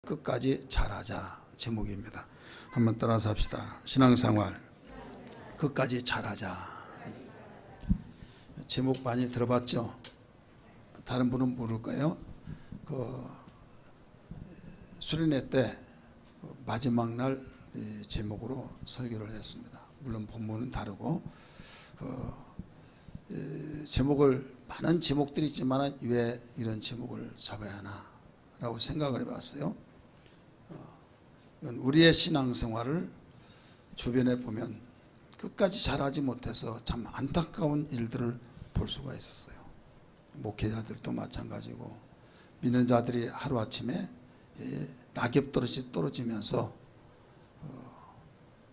끝까지 잘하자 제목입니다. 한번 따라서 합시다. 신앙생활 끝까지 잘하자. 제목 많이 들어봤죠? 다른 분은 모를까요? 수련회 때 마지막 날 제목으로 설교를 했습니다. 물론 본문은 다르고 제목을 많은 제목들이 있지만 왜 이런 제목을 잡아야 하나 라고 생각을 해봤어요. 우리의 신앙생활을 주변에 보면 끝까지 잘하지 못해서 참 안타까운 일들을 볼 수가 있었어요. 목회자들도 마찬가지고 믿는 자들이 하루아침에 낙엽떨어지 떨어지면서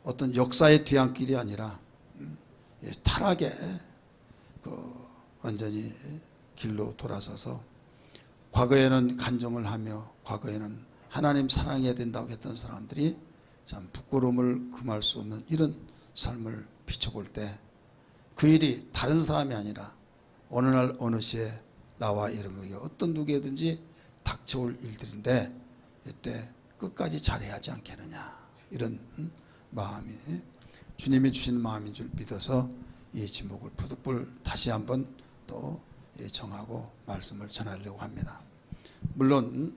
어떤 역사의 뒤안길이 아니라 타락에 완전히 길로 돌아서서 과거에는 간증을 하며 과거에는 하나님 사랑해야 된다고 했던 사람들이 참 부끄러움을 금할 수 없는 이런 삶을 비춰볼 때 그 일이 다른 사람이 아니라 어느 날 어느 시에 나와 여러분에게 어떤 누구에든지 닥쳐올 일들인데 이때 끝까지 잘해야 하지 않겠느냐 이런 마음이 주님이 주신 마음인 줄 믿어서 이 제목을 부득불 다시 한번 또 정하고 말씀을 전하려고 합니다. 물론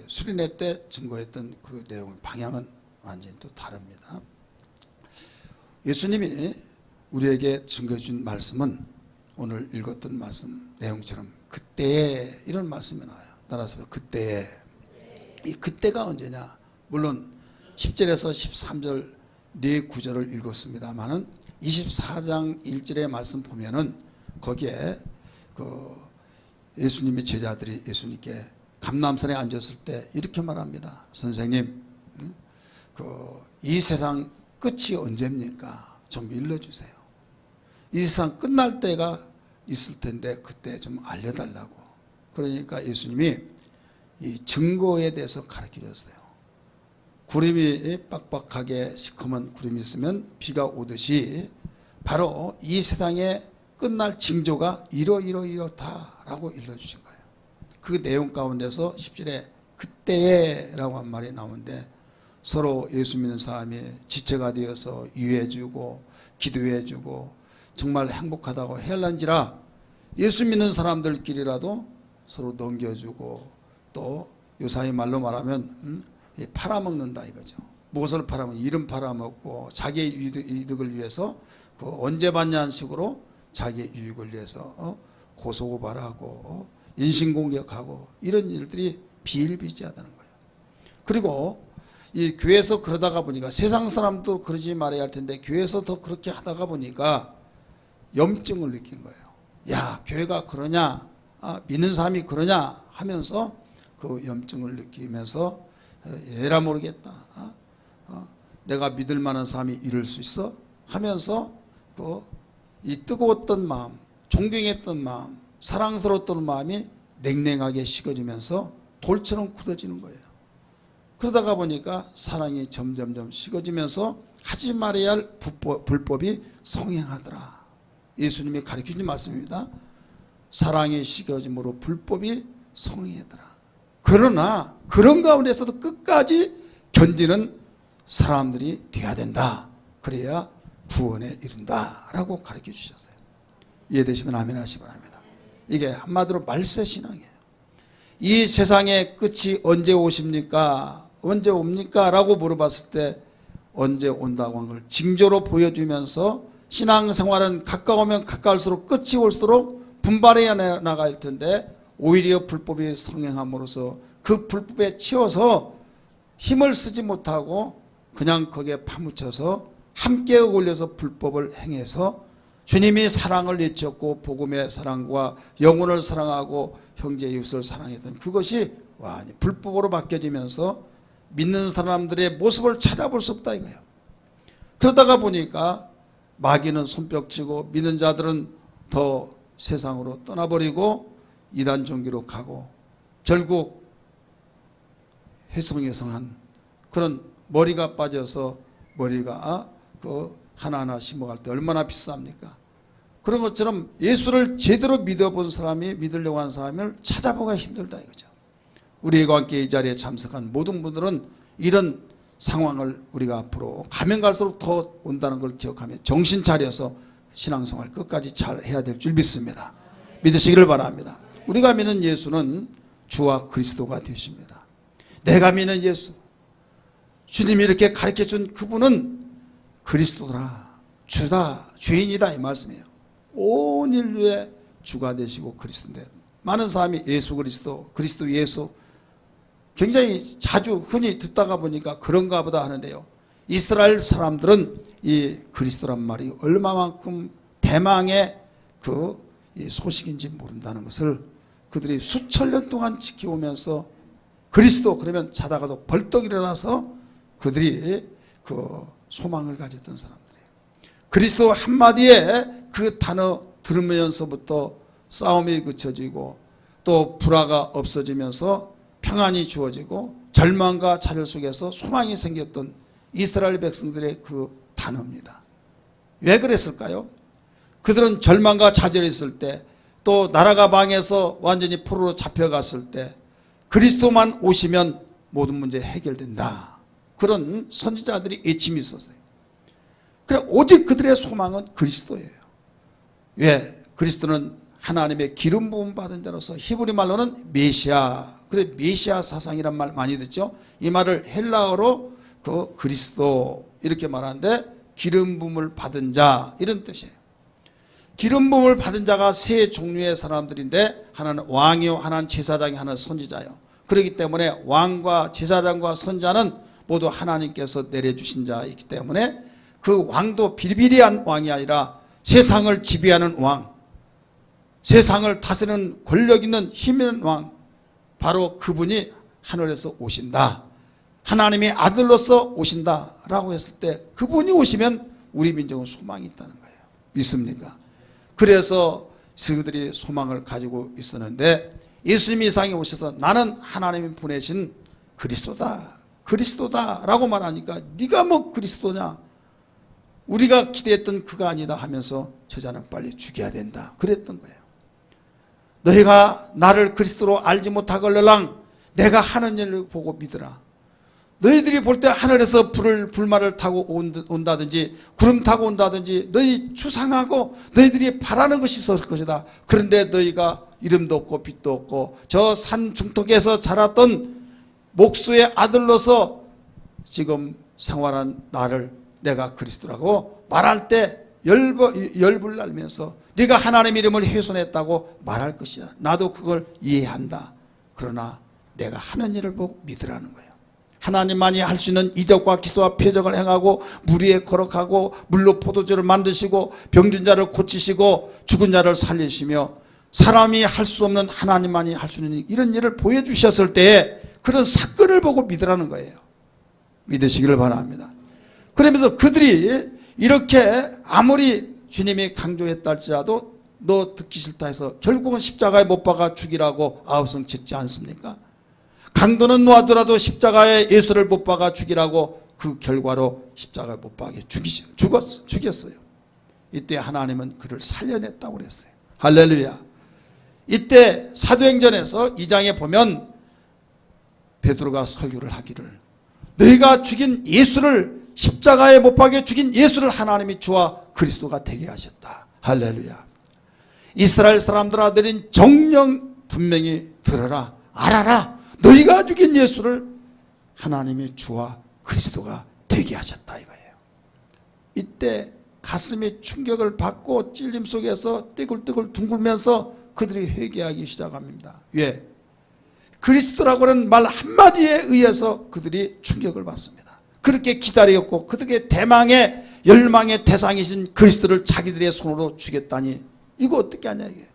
수련회 때 증거했던 그 내용 방향은 완전히 또 다릅니다. 예수님이 우리에게 증거해 준 말씀은 오늘 읽었던 말씀 내용처럼 그때에 이런 말씀이 나와요. 따라서 그때에 이 그때가 언제냐? 물론 10절에서 13절 네 구절을 읽었습니다만은 24장 1절의 말씀 보면은 거기에 예수님의 제자들이 예수님께 감람산에 앉았을 때 이렇게 말합니다. 선생님, 이 세상 끝이 언제입니까? 좀 일러주세요. 이 세상 끝날 때가 있을 텐데 그때 좀 알려달라고. 그러니까 예수님이 이 증거에 대해서 가르쳐 줬어요. 구름이 빡빡하게 시커먼 구름이 있으면 비가 오듯이 바로 이 세상에 끝날 징조가 이렇다라고 일러주신 거예요. 그 내용 가운데서 10절에 그때라고 한 말이 나오는데 서로 예수 믿는 사람이 지체가 되어서 유해주고 기도해주고 정말 행복하다고 해할런지라 예수 믿는 사람들끼리라도 서로 넘겨주고 또 요사이 말로 말하면 팔아먹는다 이거죠. 무엇을 팔아먹는? 이름 팔아먹고 자기의 이득을 위해서 언제 받냐는 식으로 자기의 유익을 위해서 고소고발하고 인신공격하고 이런 일들이 비일비재하다는 거예요. 그리고 이 교회에서 그러다가 보니까 세상 사람도 그러지 말아야 할 텐데 교회에서 더 그렇게 하다가 보니까 염증을 느낀 거예요. 야, 교회가 그러냐? 믿는 사람이 그러냐? 하면서 그 염증을 느끼면서 에라 모르겠다. 내가 믿을 만한 사람이 이럴 수 있어? 하면서 이 뜨거웠던 마음, 존경했던 마음, 사랑스러웠던 마음이 냉랭하게 식어지면서 돌처럼 굳어지는 거예요. 그러다가 보니까 사랑이 점점점 식어지면서 하지 말아야 할 불법이 성행하더라. 예수님이 가르쳐준 말씀입니다. 사랑이 식어짐으로 불법이 성행하더라. 그러나 그런 가운데서도 끝까지 견디는 사람들이 돼야 된다. 그래야 구원에 이른다라고 가르쳐 주셨어요. 이해되시면 아멘 하시기 바랍니다. 이게 한마디로 말세신앙이에요. 이 세상의 끝이 언제 오십니까? 언제 옵니까? 라고 물어봤을 때 언제 온다고 하는 걸 징조로 보여주면서 신앙생활은 가까우면 가까울수록 끝이 올수록 분발해 나갈 텐데 오히려 불법이 성행함으로써 그 불법에 치여서 힘을 쓰지 못하고 그냥 거기에 파묻혀서 함께 어울려서 불법을 행해서 주님이 사랑을 외쳤고 복음의 사랑과 영혼을 사랑하고 형제 이웃을 사랑했던 그것이 완전히 불법으로 바뀌어지면서 믿는 사람들의 모습을 찾아볼 수 없다 이거예요. 그러다가 보니까 마귀는 손뼉치고 믿는 자들은 더 세상으로 떠나버리고 이단 종교로 가고 결국 혜성혜성한 그런 머리가 빠져서 머리가 하나하나 심어갈 때 얼마나 비쌉니까? 그런 것처럼 예수를 제대로 믿어본 사람이 믿으려고 하는 사람을 찾아보기가 힘들다 이거죠. 우리와 함께 이 자리에 참석한 모든 분들은 이런 상황을 우리가 앞으로 가면 갈수록 더 온다는 걸 기억하며 정신 차려서 신앙생활 끝까지 잘 해야 될 줄 믿습니다. 믿으시기를 바랍니다. 우리가 믿는 예수는 주와 그리스도가 되십니다. 내가 믿는 예수, 주님이 이렇게 가르쳐준 그분은 그리스도라, 주다, 주인이다 이 말씀이에요. 온 인류의 주가 되시고 그리스도인데, 많은 사람이 예수 그리스도, 그리스도 예수 굉장히 자주 흔히 듣다가 보니까 그런가 보다 하는데요, 이스라엘 사람들은 이 그리스도란 말이 얼마만큼 대망의 그 소식인지 모른다는 것을 그들이 수천 년 동안 지켜오면서, 그리스도 그러면 자다가도 벌떡 일어나서 그들이 그 소망을 가졌던 사람들이에요. 그리스도 한마디에 그 단어 들으면서부터 싸움이 그쳐지고 또 불화가 없어지면서 평안이 주어지고 절망과 좌절 속에서 소망이 생겼던 이스라엘 백성들의 그 단어입니다. 왜 그랬을까요? 그들은 절망과 좌절이 있을 때, 또 나라가 망해서 완전히 포로로 잡혀갔을 때 그리스도만 오시면 모든 문제 해결된다, 그런 선지자들이 애침이 있었어요. 그래 오직 그들의 소망은 그리스도예요. 왜? 그리스도는 하나님의 기름 부음 받은 자로서 히브리 말로는 메시아, 그래 메시아 사상이란 말 많이 듣죠. 이 말을 헬라어로 그 그리스도 이렇게 말하는데, 기름 부음을 받은 자 이런 뜻이에요. 기름 부음을 받은 자가 세 종류의 사람들인데, 하나는 왕이요, 하나는 제사장이, 하나는 선지자요. 그렇기 때문에 왕과 제사장과 선지자는 모두 하나님께서 내려주신 자이기 때문에 그 왕도 비리비리한 왕이 아니라 세상을 지배하는 왕, 세상을 다스리는 권력 있는 힘 있는 왕, 바로 그분이 하늘에서 오신다, 하나님의 아들로서 오신다라고 했을 때 그분이 오시면 우리 민족은 소망이 있다는 거예요. 믿습니까? 그래서 그들이 소망을 가지고 있었는데, 예수님이 이 세상에 오셔서 나는 하나님이 보내신 그리스도다, 그리스도다라고 말하니까 네가 뭐 그리스도냐, 우리가 기대했던 그가 아니다 하면서 저자는 빨리 죽여야 된다 그랬던 거예요. 너희가 나를 그리스도로 알지 못하걸랑 내가 하는 일을 보고 믿으라. 너희들이 볼 때 하늘에서 불말을 타고 온다든지 구름 타고 온다든지 너희 추상하고 너희들이 바라는 것이 있었을 것이다. 그런데 너희가 이름도 없고 빛도 없고 저 산 중턱에서 자랐던 목수의 아들로서 지금 생활한 나를 내가 그리스도라고 말할 때 열불 날면서 네가 하나님의 이름을 훼손했다고 말할 것이야. 나도 그걸 이해한다. 그러나 내가 하는 일을 보고 믿으라는 거예요. 하나님만이 할 수 있는 이적과 기사와 표적을 행하고 물 위에 거룩하고 물로 포도주를 만드시고 병든 자를 고치시고 죽은 자를 살리시며 사람이 할 수 없는 하나님만이 할 수 있는 이런 일을 보여주셨을 때에 그런 사건을 보고 믿으라는 거예요. 믿으시기를 바랍니다. 그러면서 그들이 이렇게 아무리 주님이 강조했다 할지라도 너 듣기 싫다 해서 결국은 십자가에 못 박아 죽이라고 아우성 쳤지 않습니까? 강도는 놓아두라도 십자가에 예수를 못 박아 죽이라고 그 결과로 십자가에 못 박아 죽였어요. 이때 하나님은 그를 살려냈다고 그랬어요. 할렐루야. 이때 사도행전에서 2장에 보면 베드로가 설교를 하기를, 너희가 죽인 예수를, 십자가에 못 박아 죽인 예수를 하나님이 주와 그리스도가 되게 하셨다. 할렐루야. 이스라엘 사람들아 너희는 정령 분명히 들어라, 알아라. 너희가 죽인 예수를 하나님이 주와 그리스도가 되게 하셨다 이거예요. 이때 가슴이 충격을 받고 찔림 속에서 띠굴띠굴 둥글면서 그들이 회개하기 시작합니다. 왜? 그리스도라고 하는 말 한마디에 의해서 그들이 충격을 받습니다. 그렇게 기다렸고 그들의 대망의 열망의 대상이신 그리스도를 자기들의 손으로 주겠다니 이거 어떻게 하냐 이게.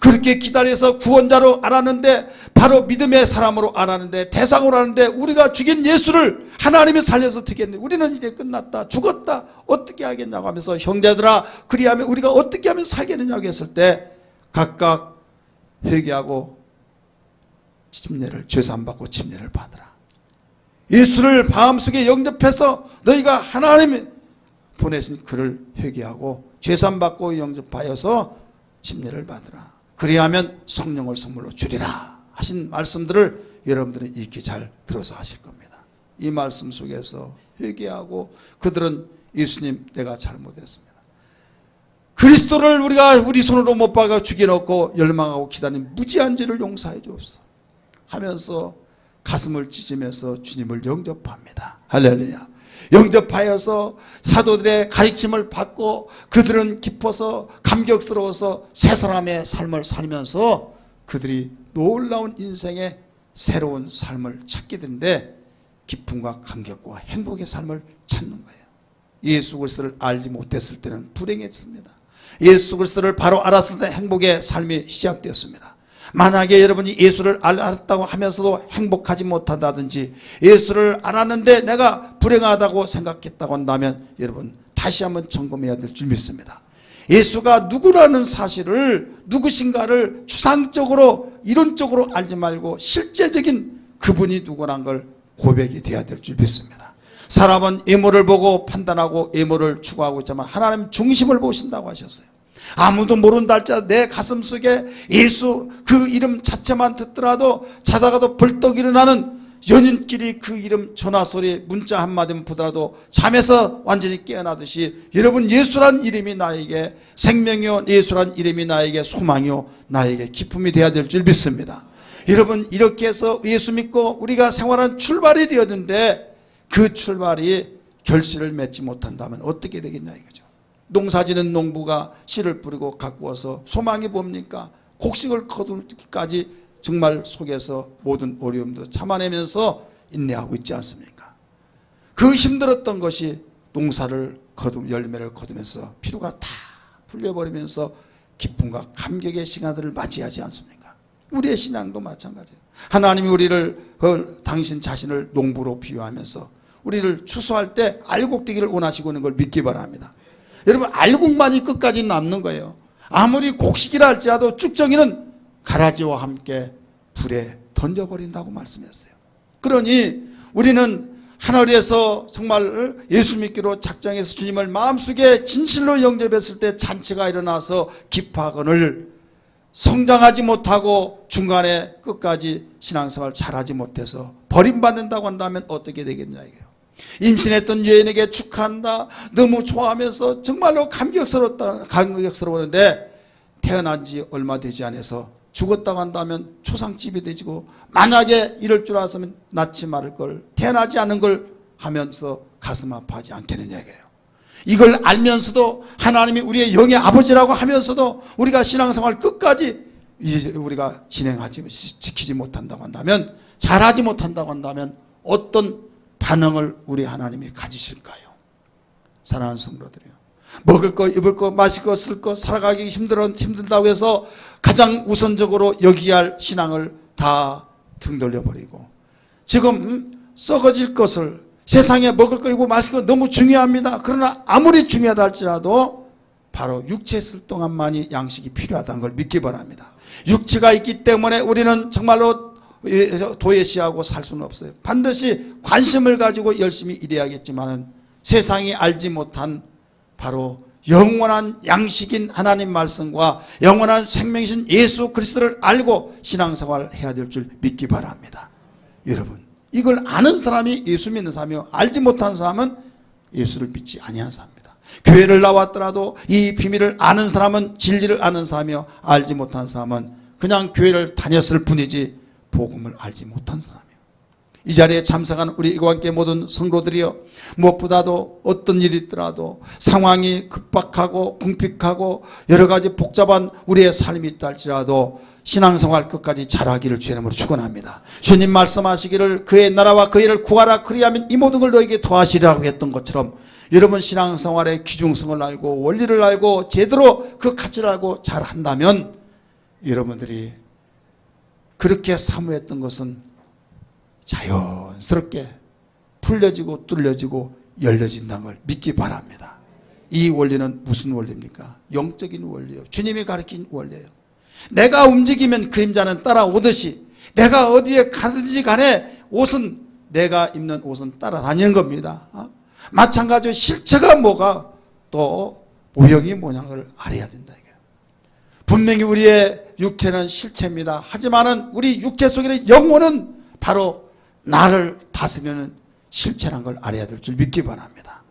그렇게 기다려서 구원자로 알았는데, 바로 믿음의 사람으로 알았는데, 대상으로 알았는데 우리가 죽인 예수를 하나님이 살려서 되겠네, 우리는 이제 끝났다, 죽었다, 어떻게 하겠냐고 하면서 형제들아 그리하면 우리가 어떻게 하면 살겠느냐고 했을 때 각각 회개하고 침례를, 죄사함받고 침례를 받으라. 예수를 마음속에 영접해서 너희가 하나님이 보내신 그를 회개하고 죄사함받고 영접하여서 침례를 받으라. 그리하면 성령을 선물로 주리라 하신 말씀들을 여러분들은 익히 잘 들어서 하실 겁니다. 이 말씀 속에서 회개하고 그들은 예수님 내가 잘못했습니다. 그리스도를 우리가 우리 손으로 못 박아 죽여놓고 열망하고 기다린 무지한 죄를 용서해 주옵소서 하면서 가슴을 찢으면서 주님을 영접합니다. 할렐루야. 영접하여서 사도들의 가르침을 받고 그들은 기뻐서 감격스러워서 새 사람의 삶을 살면서 그들이 놀라운 인생의 새로운 삶을 찾게 되는데 기쁨과 감격과 행복의 삶을 찾는 거예요. 예수 그리스도를 알지 못했을 때는 불행했습니다. 예수 그리스도를 바로 알았을 때 행복의 삶이 시작되었습니다. 만약에 여러분이 예수를 알았다고 하면서도 행복하지 못한다든지 예수를 알았는데 내가 불행하다고 생각했다고 한다면 여러분 다시 한번 점검해야 될 줄 믿습니다. 예수가 누구라는 사실을 누구신가를 추상적으로 이론적으로 알지 말고 실제적인 그분이 누구란 걸 고백이 돼야 될 줄 믿습니다. 사람은 외모를 보고 판단하고 외모를 추구하고 있지만 하나님 중심을 보신다고 하셨어요. 아무도 모른다 할지라도 내 가슴 속에 예수 그 이름 자체만 듣더라도 자다가도 벌떡 일어나는 연인끼리 그 이름 전화소리 문자 한마디만 보더라도 잠에서 완전히 깨어나듯이 여러분 예수란 이름이 나에게 생명이요 예수란 이름이 나에게 소망이요 나에게 기쁨이 되어야 될 줄 믿습니다. 여러분 이렇게 해서 예수 믿고 우리가 생활한 출발이 되었는데 그 출발이 결실을 맺지 못한다면 어떻게 되겠냐 이거죠. 농사지는 농부가 씨를 뿌리고 갖고 와서 소망이 뭡니까? 곡식을 거두기까지 정말 속에서 모든 어려움도 참아내면서 인내하고 있지 않습니까? 그 힘들었던 것이 농사를 열매를 거두면서 피로가 다 풀려버리면서 기쁨과 감격의 시간들을 맞이하지 않습니까? 우리의 신앙도 마찬가지예요. 하나님이 우리를 당신 자신을 농부로 비유하면서 우리를 추수할 때 알곡되기를 원하시고 있는 걸 믿기 바랍니다. 여러분 알곡만이 끝까지 남는 거예요. 아무리 곡식이라 할지라도 쭉정이는 가라지와 함께 불에 던져버린다고 말씀했어요. 그러니 우리는 하늘에서 정말 예수 믿기로 작정해서 주님을 마음속에 진실로 영접했을 때 잔치가 일어나서 기뻐하거늘 성장하지 못하고 중간에 끝까지 신앙생활 잘하지 못해서 버림받는다고 한다면 어떻게 되겠냐 이거예요. 임신했던 여인에게 축하한다 너무 좋아하면서 정말로 감격스러웠는데 태어난 지 얼마 되지 않아서 죽었다고 한다면 초상집이 되지고 만약에 이럴 줄 알았으면 낳지 말을 걸 태어나지 않은 걸 하면서 가슴 아파하지 않겠느냐 이거예요. 이걸 알면서도 하나님이 우리의 영의 아버지라고 하면서도 우리가 신앙생활 끝까지 이제 우리가 지키지 못한다고 한다면 잘하지 못한다고 한다면 어떤 반응을 우리 하나님이 가지실까요? 사랑하는 성도들이요. 먹을 거, 입을 거, 마실 거, 쓸 거, 살아가기 힘들다고 해서 가장 우선적으로 여기야 할 신앙을 다 등 돌려버리고 지금 썩어질 것을 세상에 먹을 거, 입고 마실 거 너무 중요합니다. 그러나 아무리 중요하다 할지라도 바로 육체 있을 동안만이 양식이 필요하다는 걸 믿기 바랍니다. 육체가 있기 때문에 우리는 정말로 도외시하고 살 수는 없어요. 반드시 관심을 가지고 열심히 일해야겠지만 세상이 알지 못한 바로 영원한 양식인 하나님 말씀과 영원한 생명이신 예수 그리스도를 알고 신앙생활을 해야 될 줄 믿기 바랍니다. 여러분 이걸 아는 사람이 예수 믿는 사람이요 알지 못한 사람은 예수를 믿지 아니한 사람입니다. 교회를 나왔더라도 이 비밀을 아는 사람은 진리를 아는 사람이요 알지 못한 사람은 그냥 교회를 다녔을 뿐이지 복음을 알지 못한 사람이에요. 이 자리에 참석한 우리 이와 함께 모든 성도들이요 무엇보다도 어떤 일이 있더라도 상황이 급박하고 궁핍하고 여러 가지 복잡한 우리의 삶이 있다 할지라도 신앙생활 끝까지 잘하기를 주의 이름으로 축원합니다. 주님 말씀하시기를 그의 나라와 그의 일을 구하라 그리하면 이 모든 걸 너에게 더하시리라고 했던 것처럼 여러분 신앙생활의 귀중성을 알고 원리를 알고 제대로 그 가치를 알고 잘한다면 여러분들이 그렇게 사모했던 것은 자연스럽게 풀려지고 뚫려지고 열려진다는 걸 믿기 바랍니다. 이 원리는 무슨 원리입니까? 영적인 원리예요. 주님이 가르친 원리예요. 내가 움직이면 그림자는 따라오듯이 내가 어디에 가든지 간에 옷은 내가 입는 옷은 따라다니는 겁니다. 마찬가지로 실체가 뭐가 또 모형이 뭐냐를 알아야 된다. 분명히 우리의 육체는 실체입니다. 하지만은 우리 육체 속에는 영혼은 바로 나를 다스리는 실체란 걸 알아야 될 줄 믿기 바랍니다.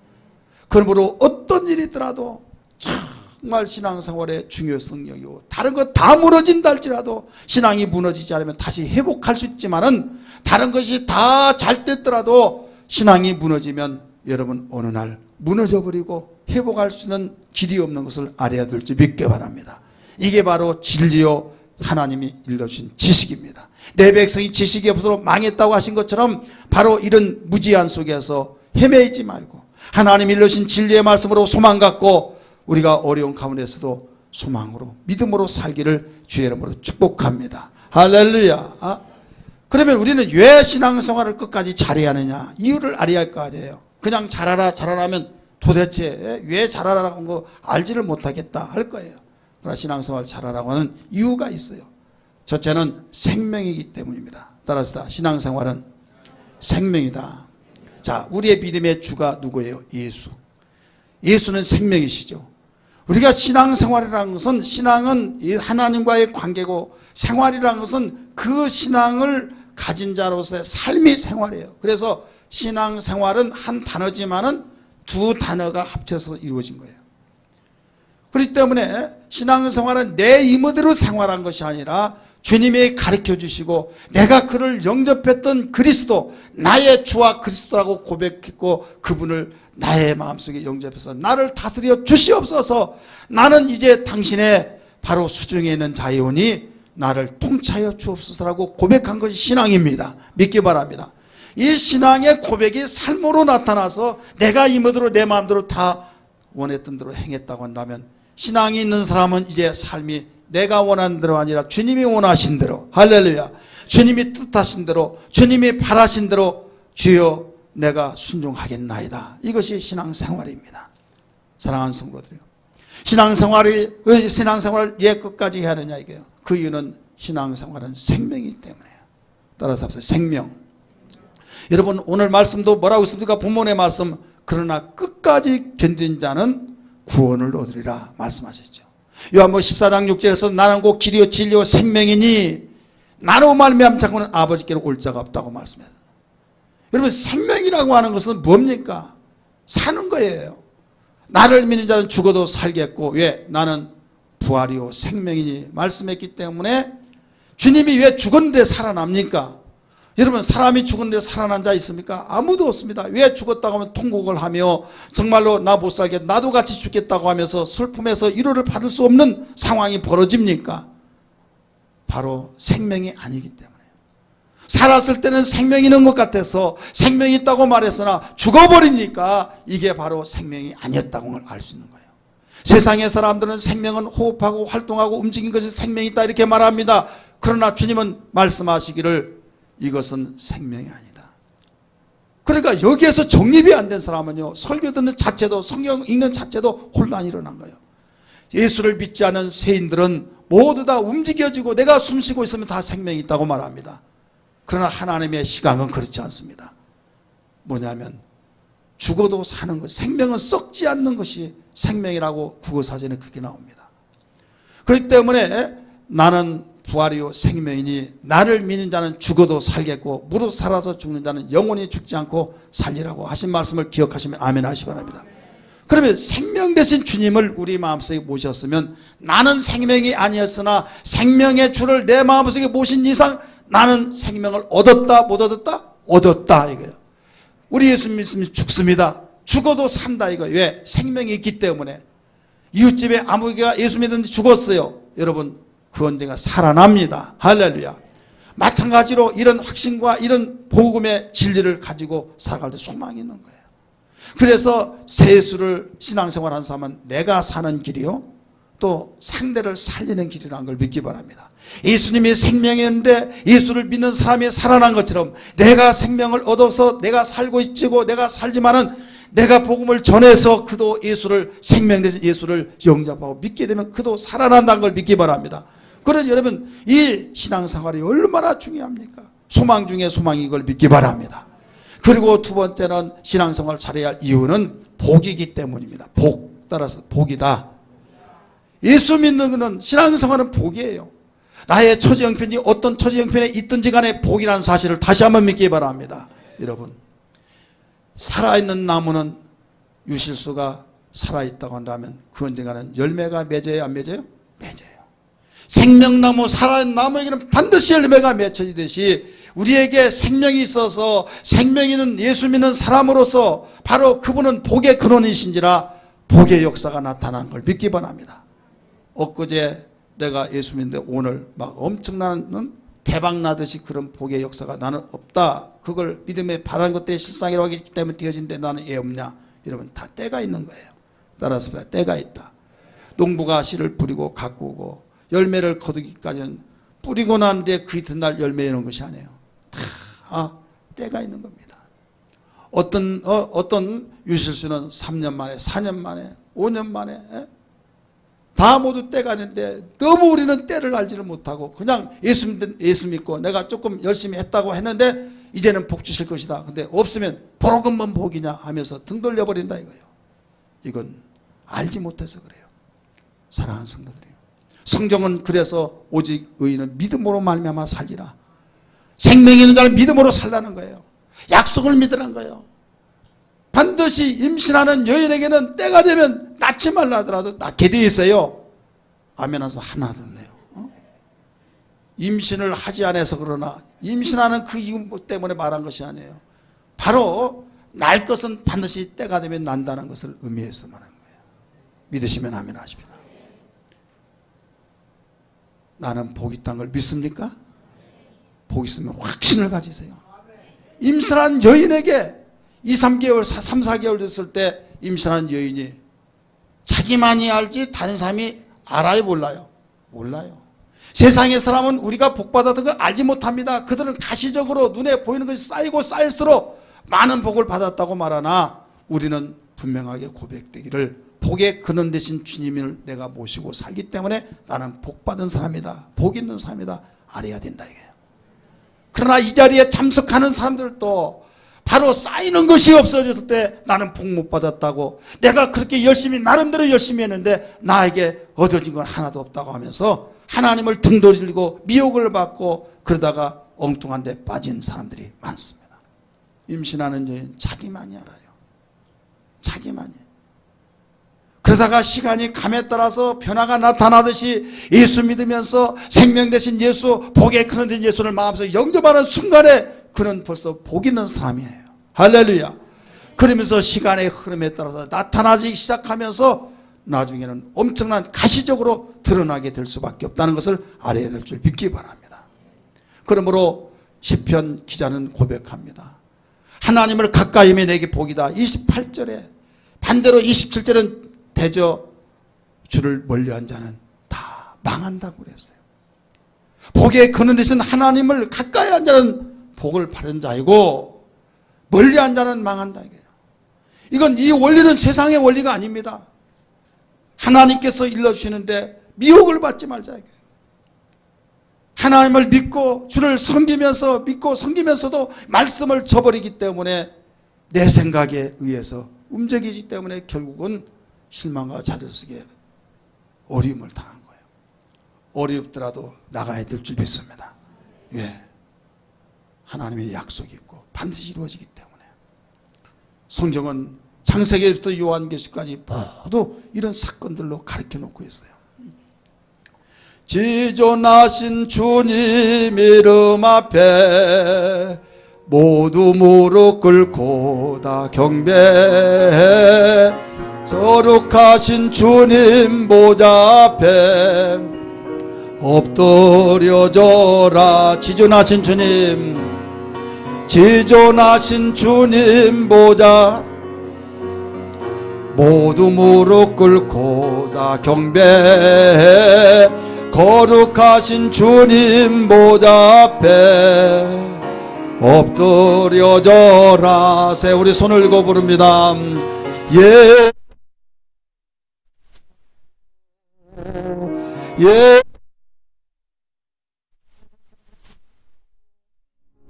그러므로 어떤 일이 있더라도 정말 신앙생활의 중요성 여기고 다른 거 다 무너진다 할지라도 신앙이 무너지지 않으면 다시 회복할 수 있지만은 다른 것이 다 잘 됐더라도 신앙이 무너지면 여러분 어느 날 무너져버리고 회복할 수 있는 길이 없는 것을 알아야 될 줄 믿기 바랍니다. 이게 바로 진리요 하나님이 일러주신 지식입니다. 내 백성이 지식이 없어서 망했다고 하신 것처럼 바로 이런 무지한 속에서 헤매지 말고 하나님이 일러주신 진리의 말씀으로 소망 갖고 우리가 어려운 가운데서도 소망으로 믿음으로 살기를 주의 이름으로 축복합니다. 할렐루야. 그러면 우리는 왜 신앙생활을 끝까지 잘해야 하느냐? 이유를 알아야 할 거 아니에요. 그냥 잘하라면 도대체 왜 잘하라는 거 알지를 못하겠다 할 거예요. 그러나 신앙생활 잘하라고 하는 이유가 있어요. 첫째는 생명이기 때문입니다. 따라합시다. 신앙생활은 생명이다. 자, 우리의 믿음의 주가 누구예요? 예수. 예수는 생명이시죠. 우리가 신앙생활이라는 것은 신앙은 하나님과의 관계고 생활이라는 것은 그 신앙을 가진 자로서의 삶이 생활이에요. 그래서 신앙생활은 한 단어지만은 두 단어가 합쳐서 이루어진 거예요. 그렇기 때문에 신앙생활은 내 임의대로 생활한 것이 아니라 주님이 가르쳐 주시고 내가 그를 영접했던 그리스도 나의 주와 그리스도라고 고백했고 그분을 나의 마음속에 영접해서 나를 다스려 주시옵소서. 나는 이제 당신의 바로 수중에 있는 자이오니 나를 통치하여 주옵소서라고 고백한 것이 신앙입니다. 믿기 바랍니다. 이 신앙의 고백이 삶으로 나타나서 내가 임의대로 내 마음대로 다 원했던 대로 행했다고 한다면 신앙이 있는 사람은 이제 삶이 내가 원하는 대로 아니라 주님이 원하신 대로, 할렐루야, 주님이 뜻하신 대로, 주님이 바라신 대로 주여 내가 순종하겠나이다. 이것이 신앙생활입니다. 사랑하는 성도들이요, 신앙생활을 왜 끝까지 해야 하느냐 이게요. 그 이유는 신앙생활은 생명이기 때문에요. 따라서 합시다. 생명. 여러분 오늘 말씀도 뭐라고 있습니까? 본문의 말씀, 그러나 끝까지 견딘 자는 구원을 얻으리라 말씀하셨죠. 요한복음 14장 6절에서 나는 곧 길이요 진리요 생명이니 나로 말미암지 않고는 아버지께로 올 자가 없다고 말씀해요. 여러분 생명이라고 하는 것은 뭡니까? 사는 거예요. 나를 믿는 자는 죽어도 살겠고, 왜? 나는 부활이요 생명이니 말씀했기 때문에 주님이 왜 죽었는데 살아납니까? 여러분 사람이 죽었는데 살아난 자 있습니까? 아무도 없습니다. 왜 죽었다고 하면 통곡을 하며 정말로 나 못 살겠다, 나도 같이 죽겠다고 하면서 슬픔에서 위로를 받을 수 없는 상황이 벌어집니까? 바로 생명이 아니기 때문에요. 살았을 때는 생명이 있는 것 같아서 생명이 있다고 말했으나 죽어버리니까 이게 바로 생명이 아니었다고 알 수 있는 거예요. 세상의 사람들은 생명은 호흡하고 활동하고 움직인 것이 생명이 있다 이렇게 말합니다. 그러나 주님은 말씀하시기를 이것은 생명이 아니다. 그러니까 여기에서 정립이 안 된 사람은요, 설교 듣는 자체도 성경 읽는 자체도 혼란이 일어난 거예요. 예수를 믿지 않은 세인들은 모두 다 움직여지고 내가 숨쉬고 있으면 다 생명이 있다고 말합니다. 그러나 하나님의 시각은 그렇지 않습니다. 뭐냐면 죽어도 사는 것, 생명은 썩지 않는 것이 생명이라고 국어사전에 그렇게 나옵니다. 그렇기 때문에 나는 부활이요 생명이니 나를 믿는 자는 죽어도 살겠고 무릇 살아서 죽는 자는 영원히 죽지 않고 살리라고 하신 말씀을 기억하시면 아멘 하시기 바랍니다. 그러면 생명 되신 주님을 우리 마음속에 모셨으면 나는 생명이 아니었으나 생명의 주를 내 마음속에 모신 이상 나는 생명을 얻었다 못 얻었다? 얻었다 이거예요. 우리 예수 믿으면 죽습니다. 죽어도 산다 이거예요. 왜? 생명이 있기 때문에. 이웃집에 아무개가 예수 믿었는데 죽었어요. 여러분 그 언젠가 살아납니다. 할렐루야. 마찬가지로 이런 확신과 이런 복음의 진리를 가지고 살아갈 때 소망이 있는 거예요. 그래서 세수를 신앙생활하는 사람은 내가 사는 길이요 또 상대를 살리는 길이라는 걸 믿기 바랍니다. 예수님이 생명이었는데 예수를 믿는 사람이 살아난 것처럼 내가 생명을 얻어서 내가 살고 있지고 내가 살지만은 내가 복음을 전해서 그도 예수를 생명 되신 예수를 영접하고 믿게 되면 그도 살아난다는 걸 믿기 바랍니다. 그래서 여러분 이 신앙생활이 얼마나 중요합니까? 소망 중에 소망이 이걸 믿기 바랍니다. 그리고 두 번째는 신앙생활 잘해야 할 이유는 복이기 때문입니다. 복, 따라서 복이다. 예수 믿는 것은 신앙생활은 복이에요. 나의 처지 형편이 어떤 처지 형편에 있든지 간에 복이라는 사실을 다시 한번 믿기 바랍니다. 여러분, 살아있는 나무는 유실수가 살아있다고 한다면 그 언젠가는 열매가 맺어요, 안 맺어요? 맺어요. 생명나무, 살아있는 나무에게는 반드시 열매가 맺혀지듯이 우리에게 생명이 있어서 생명이 있는 예수 믿는 사람으로서 바로 그분은 복의 근원이신지라 복의 역사가 나타나는 걸 믿기 바랍니다. 엊그제 내가 예수 믿는데 오늘 막 엄청난 대박 나듯이 그런 복의 역사가 나는 없다. 그걸 믿음에 바라는 것 때문에 실상이라고 하기 때문에 되어진데 나는 왜 없냐? 여러분, 다 때가 있는 거예요. 따라서 때가 있다. 농부가 씨를 뿌리고 가꾸고 열매를 거두기까지는 뿌리고 난 뒤에 그 이튿날 열매 이런 것이 아니에요. 다 때가 있는 겁니다. 어떤 유실수는 3년 만에, 4년 만에, 5년 만에 다 모두 때가 있는데 너무 우리는 때를 알지를 못하고 그냥 예수 믿고 내가 조금 열심히 했다고 했는데 이제는 복 주실 것이다. 근데 없으면 복은 복이냐 하면서 등 돌려버린다 이거예요. 이건 알지 못해서 그래요. 사랑하는 성도들이요. 성경은 그래서 오직 의인은 믿음으로 말미암아 살리라. 생명이 있는 자는 믿음으로 살라는 거예요. 약속을 믿으라는 거예요. 반드시 임신하는 여인에게는 때가 되면 낳지 말라 하더라도 낳게 되어 있어요. 아멘 하면서 하나도 없네요. 임신을 하지 않아서 그러나 임신하는 그 이유 때문에 말한 것이 아니에요. 바로 날 것은 반드시 때가 되면 난다는 것을 의미해서 말하는 거예요. 믿으시면 아멘 하십니다. 나는 복 있다는 걸 믿습니까? 복 있으면 확신을 가지세요. 임신한 여인에게 2, 3개월, 3, 4개월 됐을 때 임신한 여인이 자기만이 알지 다른 사람이 알아요, 몰라요? 몰라요. 세상의 사람은 우리가 복받았던 걸 알지 못합니다. 그들은 가시적으로 눈에 보이는 것이 쌓이고 쌓일수록 많은 복을 받았다고 말하나 우리는 분명하게 고백되기를 복의 근원 되신 주님을 내가 모시고 살기 때문에 나는 복받은 사람이다. 복 있는 사람이다. 알아야 된다 이거예요. 그러나 이 자리에 참석하는 사람들도 바로 쌓이는 것이 없어졌을 때 나는 복 못 받았다고 내가 그렇게 열심히 나름대로 열심히 했는데 나에게 얻어진 건 하나도 없다고 하면서 하나님을 등돌리고 미혹을 받고 그러다가 엉뚱한 데 빠진 사람들이 많습니다. 임신하는 여인 자기만이 알아요. 자기만이. 그러다가 시간이 감에 따라서 변화가 나타나듯이 예수 믿으면서 생명 되신 예수, 복의 근원 된 예수를 마음속에 영접하는 순간에 그는 벌써 복 있는 사람이에요. 할렐루야. 그러면서 시간의 흐름에 따라서 나타나기 시작하면서 나중에는 엄청난 가시적으로 드러나게 될 수밖에 없다는 것을 알아야 될 줄 믿기 바랍니다. 그러므로 시편 기자는 고백합니다. 하나님을 가까이 하면 내게 복이다. 28절에 반대로 27절은 대저 주를 멀리한 자는 다 망한다고 그랬어요. 복의 근원 되신 하나님을 가까이 한 자는 복을 받은 자이고 멀리한 자는 망한다 이거예요. 이건 이 원리는 세상의 원리가 아닙니다. 하나님께서 일러주시는데 미혹을 받지 말자 이거예요. 하나님을 믿고 주를 섬기면서 믿고 섬기면서도 말씀을 저버리기 때문에 내 생각에 의해서 움직이기 때문에 결국은 실망과 좌절 속에 어려움을 당한 거예요. 어렵더라도 나가야 될 줄 믿습니다. 왜? 하나님의 약속이 있고 반드시 이루어지기 때문에. 성경은 창세기부터 요한계시까지 모두 이런 사건들로 가르쳐 놓고 있어요. 지존하신 주님 이름 앞에 모두 무릎 꿇고 다 경배해. 거룩하신 주님 보좌 앞에 엎드려져라. 지존하신 주님, 지존하신 주님 보좌 모두 무릎 꿇고 다 경배해. 거룩하신 주님 보좌 앞에 엎드려져라. 세 우리 손을 들고 부릅니다. 예, 예,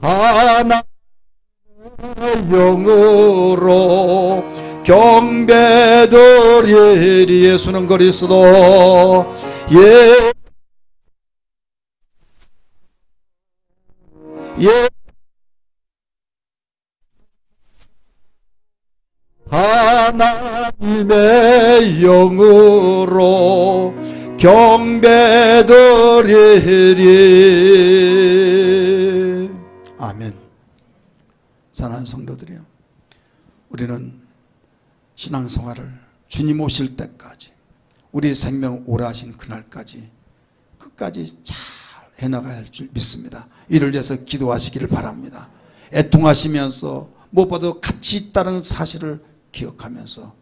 하나 영으로 경배드리리. 예수는 그리스도. 예, 예. 하나님의 영으로 경배드리리. 아멘. 사랑하는 성도들이요, 우리는 신앙생활을 주님 오실 때까지, 우리 생명 오래 하신 그날까지 끝까지 잘 해나가야 할 줄 믿습니다. 이를 위해서 기도하시기를 바랍니다. 애통하시면서 무엇보다도 같이 있다는 사실을 기억하면서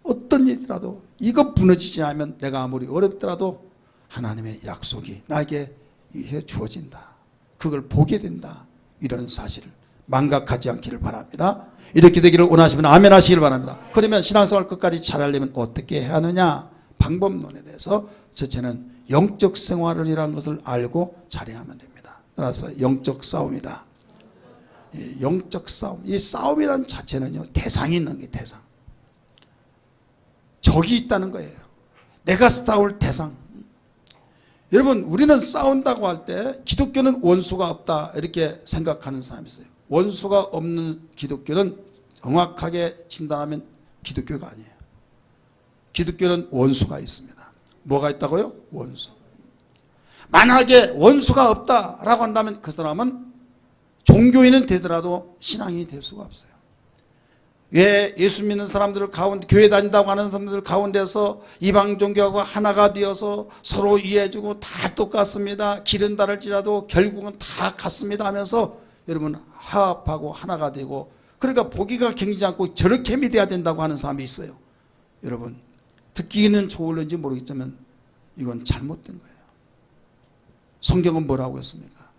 어떤 일이라도 이거 무너지지 않으면 내가 아무리 어렵더라도 하나님의 약속이 나에게 해 주어진다, 그걸 보게 된다, 이런 사실을 망각하지 않기를 바랍니다. 이렇게 되기를 원하시면 아멘 하시기를 바랍니다. 그러면 신앙생활 끝까지 잘하려면 어떻게 해야 하느냐, 방법론에 대해서 첫째는 영적 생활이라는 것을 알고 잘해야만 됩니다. 따라서 영적 싸움이다. 영적 싸움, 이 싸움이라는 자체는요, 대상이 있는 게 대상, 적이 있다는 거예요. 내가 싸울 대상. 여러분, 우리는 싸운다고 할 때 기독교는 원수가 없다 이렇게 생각하는 사람이 있어요. 원수가 없는 기독교는 정확하게 진단하면 기독교가 아니에요. 기독교는 원수가 있습니다. 뭐가 있다고요? 원수. 만약에 원수가 없다라고 한다면 그 사람은 종교인은 되더라도 신앙이 될 수가 없어요. 왜 예수 믿는 사람들 가운데, 교회 다닌다고 하는 사람들 가운데서 이방 종교하고 하나가 되어서 서로 이해해주고 다 똑같습니다, 길은 다를지라도 결국은 다 같습니다 하면서 여러분 화합하고 하나가 되고, 그러니까 보기가 경지지 않고 저렇게 믿어야 된다고 하는 사람이 있어요. 여러분, 듣기는 좋을는지 모르겠지만 이건 잘못된 거예요. 성경은 뭐라고 했습니까?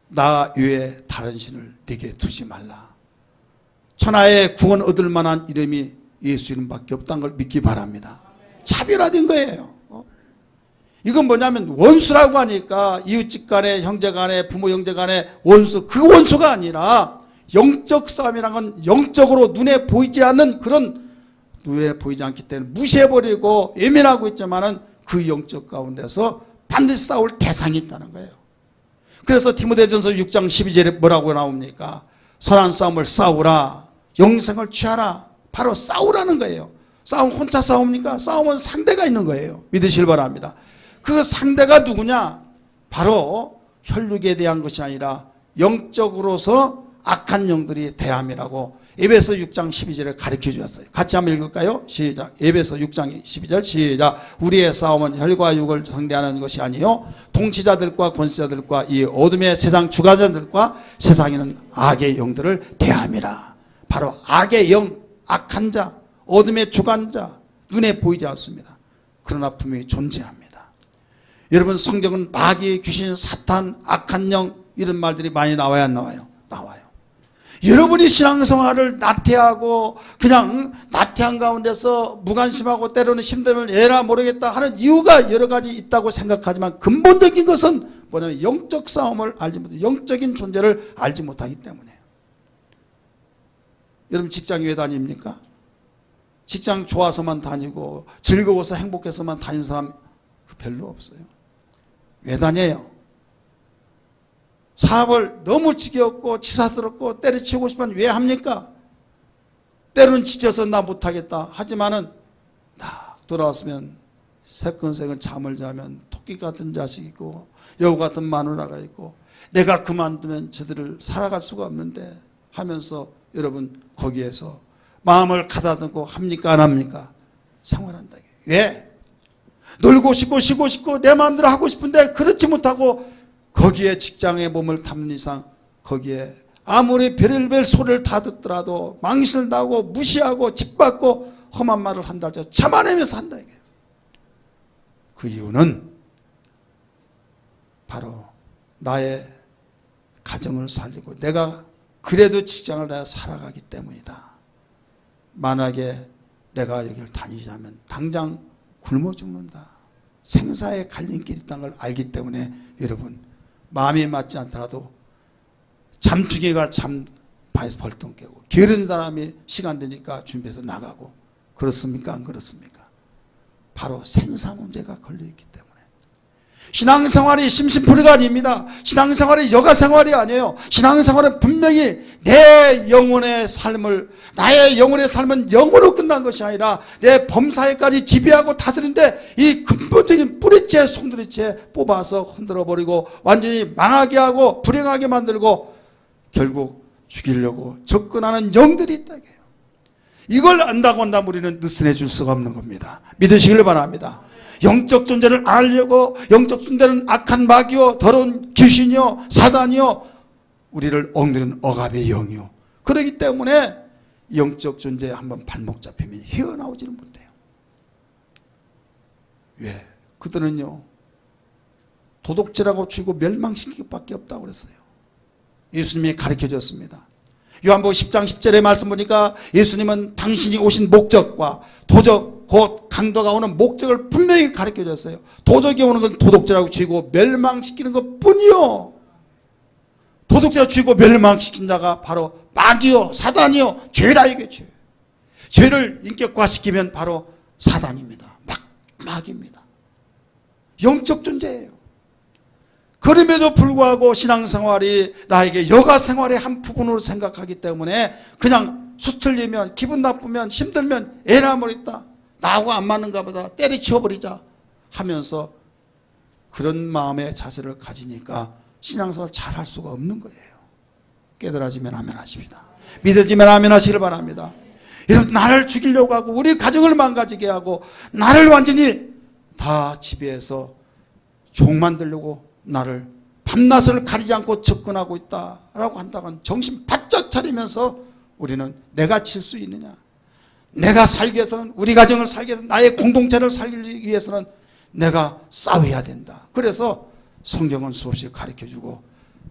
나 외에 다른 신을 네게 두지 말라. 천하에 구원 얻을 만한 이름이 예수 이름밖에 없다는 걸 믿기 바랍니다. 차별화된 거예요. 이건 뭐냐면 원수라고 하니까 이웃집 간에, 형제 간에, 부모 형제 간에 원수, 그 원수가 아니라 영적 싸움이란 건 영적으로 눈에 보이지 않는, 그런 눈에 보이지 않기 때문에 무시해버리고 예민하고 있지만은 그 영적 가운데서 반드시 싸울 대상이 있다는 거예요. 그래서 디모데전서 6장 12절에 뭐라고 나옵니까? 선한 싸움을 싸우라, 영생을 취하라. 바로 싸우라는 거예요. 싸움 혼자 싸웁니까? 싸움은 상대가 있는 거예요. 믿으시길 바랍니다. 그 상대가 누구냐? 바로 혈육에 대한 것이 아니라 영적으로서 악한 영들이 대함이라고 에베소 6장 12절에 가르쳐 주었어요. 같이 한번 읽을까요? 시작. 에베소 6장 12절 시작. 우리의 싸움은 혈과 육을 상대하는 것이 아니요 통치자들과 권세자들과 이 어둠의 세상 주관자들과 세상에 있는 악의 영들을 대함이라. 바로 악의 영, 악한 자, 어둠의 주관자, 눈에 보이지 않습니다. 그러나 분명히 존재합니다. 여러분, 성경은 마귀, 귀신, 사탄, 악한 영, 이런 말들이 많이 나와야 안 나와요? 나와요. 여러분이 신앙생활을 나태하고 그냥 나태한 가운데서 무관심하고 때로는 힘들면 에라 모르겠다 하는 이유가 여러 가지 있다고 생각하지만 근본적인 것은 뭐냐면 영적 싸움을 알지 못해, 영적인 존재를 알지 못하기 때문에. 여러분, 직장 왜 다닙니까? 직장 좋아서만 다니고 즐거워서 행복해서만 다니는 사람 별로 없어요. 왜 다녀요? 사업을 너무 지겹고 치사스럽고 때려치우고 싶으면 왜 합니까? 때로는 지쳐서 나 못하겠다 하지만은 딱 돌아왔으면 새끈새끈 잠을 자면 토끼 같은 자식이 있고 여우 같은 마누라가 있고 내가 그만두면 저들을 살아갈 수가 없는데 하면서 여러분 거기에서 마음을 가다듬고 합니까 안 합니까? 생활한다. 왜? 놀고 싶고 쉬고 싶고 내 마음대로 하고 싶은데 그렇지 못하고 거기에 직장에 몸을 담는 이상 거기에 아무리 별의별 소리를 다 듣더라도 망신을 나고 무시하고 짓밟고 험한 말을 한다 할지라도 참아내면서 한다 이게. 그 이유는 바로 나의 가정을 살리고 내가 그래도 직장을 내가 살아가기 때문이다. 만약에 내가 여기를 다니자면 당장 굶어 죽는다. 생사의 갈림길이 있다는 걸 알기 때문에 여러분 마음이 맞지 않더라도 잠투기가 밤에서 벌떡 깨고 게으른 사람이 시간 되니까 준비해서 나가고 그렇습니까? 안 그렇습니까? 바로 생사 문제가 걸려있기 때문에 신앙생활이 심심풀이가 아닙니다. 신앙생활이 여가생활이 아니에요. 신앙생활은 분명히 내 영혼의 삶을, 나의 영혼의 삶은 영으로 끝난 것이 아니라 내 범사에까지 지배하고 다스리는데 이 근본적인 뿌리째 송두리째 뽑아서 흔들어버리고 완전히 망하게 하고 불행하게 만들고 결국 죽이려고 접근하는 영들이 있다. 이걸 안다고 한다면 우리는 느슨해질 수가 없는 겁니다. 믿으시길 바랍니다. 영적 존재를 알려고, 영적 존재는 악한 마귀요, 더러운 귀신이요, 사단이요, 우리를 억누르는 억압의 영이요. 그렇기 때문에 영적 존재에 한번 발목 잡히면 헤어나오지는 못해요. 왜? 그들은요 도둑질하고 죽이고 멸망시킬 밖에 없다고 그랬어요. 예수님이 가르쳐줬습니다. 요한복음 10장 10절의 말씀 보니까 예수님은 당신이 오신 목적과 도적 곧 강도가 오는 목적을 분명히 가르쳐줬어요. 도적이 오는 것은 도둑질하고 죽이고 멸망시키는 것뿐이요. 도둑질하고 죽이고 멸망시킨 자가 바로 마귀요 사단이요 죄라. 이게 죄. 죄를 인격화시키면 바로 사단입니다. 마귀입니다. 영적 존재예요. 그럼에도 불구하고 신앙생활이 나에게 여가생활의 한 부분으로 생각하기 때문에 그냥 수틀리면 기분 나쁘면 힘들면 에라 모르겠다, 나하고 안 맞는가 보다, 때려치워버리자 하면서 그런 마음의 자세를 가지니까 신앙생활을 잘 할 수가 없는 거예요. 깨달아지면 아멘 하십니다. 믿어지면 아멘 하시길 바랍니다. 여러분, 나를 죽이려고 하고 우리 가정을 망가지게 하고 나를 완전히 다 지배해서 종 만들려고 나를 밤낮을 가리지 않고 접근하고 있다라고 한다면 정신 바짝 차리면서 우리는 내가 칠 수 있느냐, 내가 살기 위해서는, 우리 가정을 살기 위해서는, 나의 공동체를 살기 위해서는 내가 싸워야 된다. 그래서 성경은 수없이 가르쳐주고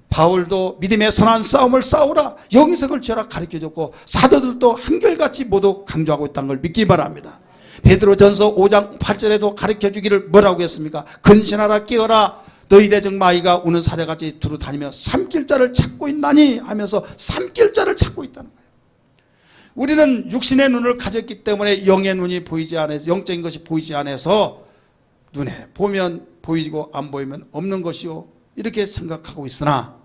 바울도 믿음의 선한 싸움을 싸우라, 영생을 지어라 가르쳐줬고 사도들도 한결같이 모두 강조하고 있다는 걸 믿기 바랍니다. 베드로전서 5장 8절에도 가르쳐주기를 뭐라고 했습니까? 근신하라, 깨어라, 너희 대적 마귀가 우는 사자같이 두루 다니며 삼킬 자를 찾고 있나니 하면서 삼킬 자를 찾고 있다는 거예요. 우리는 육신의 눈을 가졌기 때문에 영의 눈이 보이지 않아서, 영적인 것이 보이지 않아서 눈에 보면 보이고 안 보이면 없는 것이요 이렇게 생각하고 있으나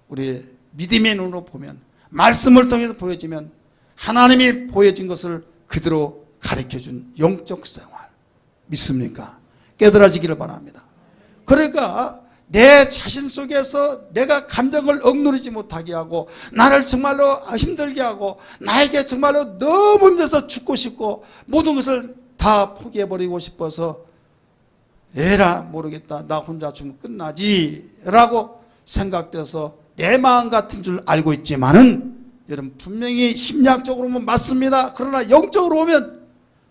우리 믿음의 눈으로 보면, 말씀을 통해서 보여지면 하나님이 보여진 것을 그대로 가르쳐준 영적 생활 믿습니까? 깨달아지기를 바랍니다. 그러니까 내 자신 속에서 내가 감정을 억누르지 못하게 하고 나를 정말로 힘들게 하고 나에게 정말로 너무 힘들어서 죽고 싶고 모든 것을 다 포기해버리고 싶어서 에라 모르겠다, 나 혼자 죽으면 끝나지 라고 생각돼서 내 마음 같은 줄 알고 있지만은 여러분 분명히 심리학적으로 보면 맞습니다. 그러나 영적으로 보면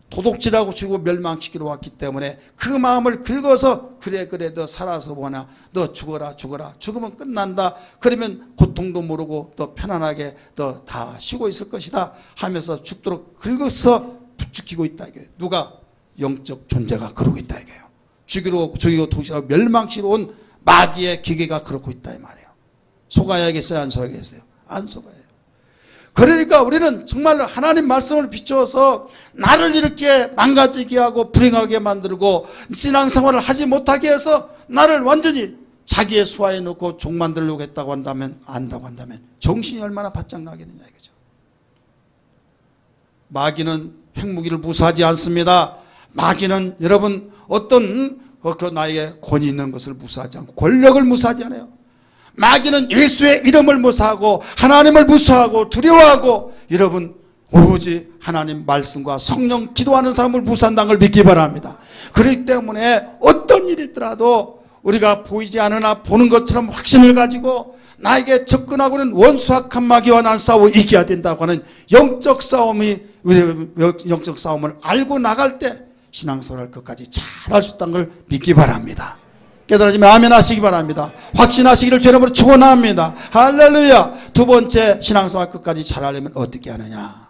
도둑질하고 죽이고 멸망시키러 왔기 때문에 그 마음을 긁어서 그래 너 살아서 보나, 너 죽어라 죽으면 끝난다, 그러면 고통도 모르고 더 편안하게 더 다 쉬고 있을 것이다 하면서 죽도록 긁어서 부추기고 있다 이거예요. 누가? 영적 존재가 그러고 있다 이거예요. 죽이고 도둑질하고 멸망시키러 온 마귀의 기계가 그러고 있다 이 말이에요. 속아야겠어요, 안 속아야겠어요? 안 속아요. 그러니까 우리는 정말로 하나님 말씀을 비추어서 나를 이렇게 망가지게 하고 불행하게 만들고 신앙생활을 하지 못하게 해서 나를 완전히 자기의 수하에 넣고 종 만들려고 했다고 한다면, 안다고 한다면 정신이 얼마나 바짝 나겠느냐 이거죠. 마귀는 핵무기를 무사하지 않습니다. 마귀는 여러분 어떤 그 나에게 권위 있는 것을 무사하지 않고 권력을 무사하지 않아요. 마귀는 예수의 이름을 무사하고 하나님을 무사하고 두려워하고 여러분 오로지 하나님 말씀과 성령 기도하는 사람을 무사한다는 걸 믿기 바랍니다. 그렇기 때문에 어떤 일이 있더라도 우리가 보이지 않으나 보는 것처럼 확신을 가지고 나에게 접근하고는 원수악한 마귀와 난 싸워 이겨야 된다고 하는 영적 싸움을 알고 나갈 때 신앙생활을 끝까지 잘할 수 있다는 걸 믿기 바랍니다. 깨달아지면 아멘 하시기 바랍니다. 확신하시기를 주의 이름으로 축원합니다. 할렐루야. 두 번째, 신앙생활 끝까지 잘하려면 어떻게 하느냐?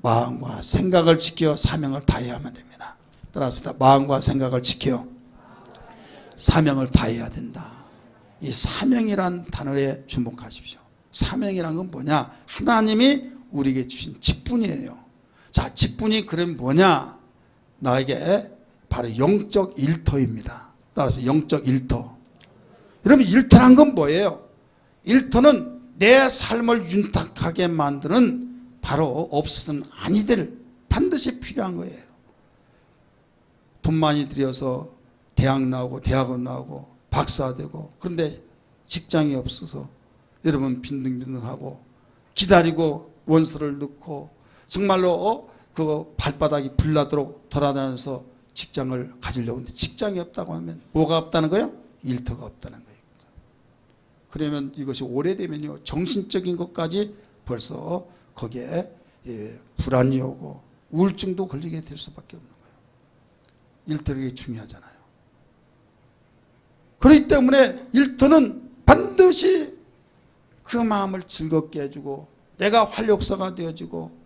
마음과 생각을 지켜 사명을 다해야만 됩니다. 따라합시다. 마음과 생각을 지켜 사명을 다해야 된다. 이 사명이란 단어에 주목하십시오. 사명이란 건 뭐냐? 하나님이 우리에게 주신 직분이에요. 자, 직분이 그럼 뭐냐? 나에게 바로 영적 일터입니다. 따라서 영적 일터. 여러분, 일터란 건 뭐예요? 일터는 내 삶을 윤택하게 만드는 바로 없어서는 아니 될 반드시 필요한 거예요. 돈 많이 들여서 대학 나오고 대학원 나오고 박사 되고, 그런데 직장이 없어서 여러분 빈둥빈둥하고 기다리고 원서를 넣고 정말로 그 발바닥이 불나도록 돌아다니면서 직장을 가지려고 하는데 직장이 없다고 하면 뭐가 없다는 거예요? 일터가 없다는 거예요. 그러면 이것이 오래되면요, 정신적인 것까지 벌써 거기에 불안이 오고 우울증도 걸리게 될 수밖에 없는 거예요. 일터가 중요하잖아요. 그렇기 때문에 일터는 반드시 그 마음을 즐겁게 해주고 내가 활력소가 되어주고,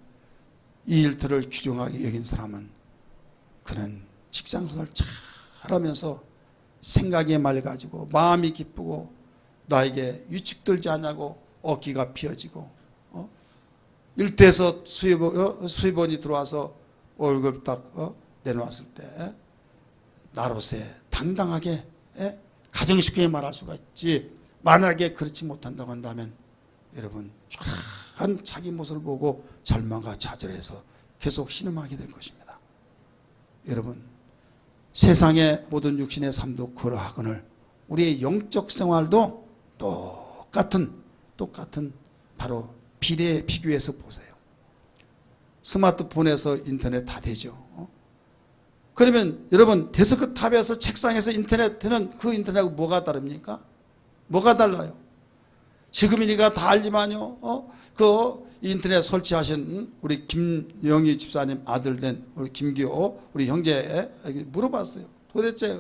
이 일터를 귀중하게 여긴 사람은 그는 직장생활을 잘하면서 생각이 맑아지고 마음이 기쁘고 나에게 위축되지 않냐고 어깨가 피어지고, 일터에서 수입원이 들어와서 월급 딱 내놓았을 때 나로새 당당하게 가정쉽게 말할 수가 있지, 만약에 그렇지 못한다고 한다면 여러분 초라한 자기 모습을 보고 절망과 좌절해서 계속 신음하게 될 것입니다. 여러분, 세상의 모든 육신의 삶도 그러하거늘 우리의 영적 생활도 똑같은 바로 비교해서 보세요. 스마트폰에서 인터넷 다 되죠. 그러면 여러분 데스크탑에서 책상에서 인터넷은 그 인터넷하고 뭐가 다릅니까? 뭐가 달라요? 지금이니까 다 알지만요, 그 인터넷 설치하신 우리 김영희 집사님 아들 된 우리 김기호 우리 형제 물어봤어요. 도대체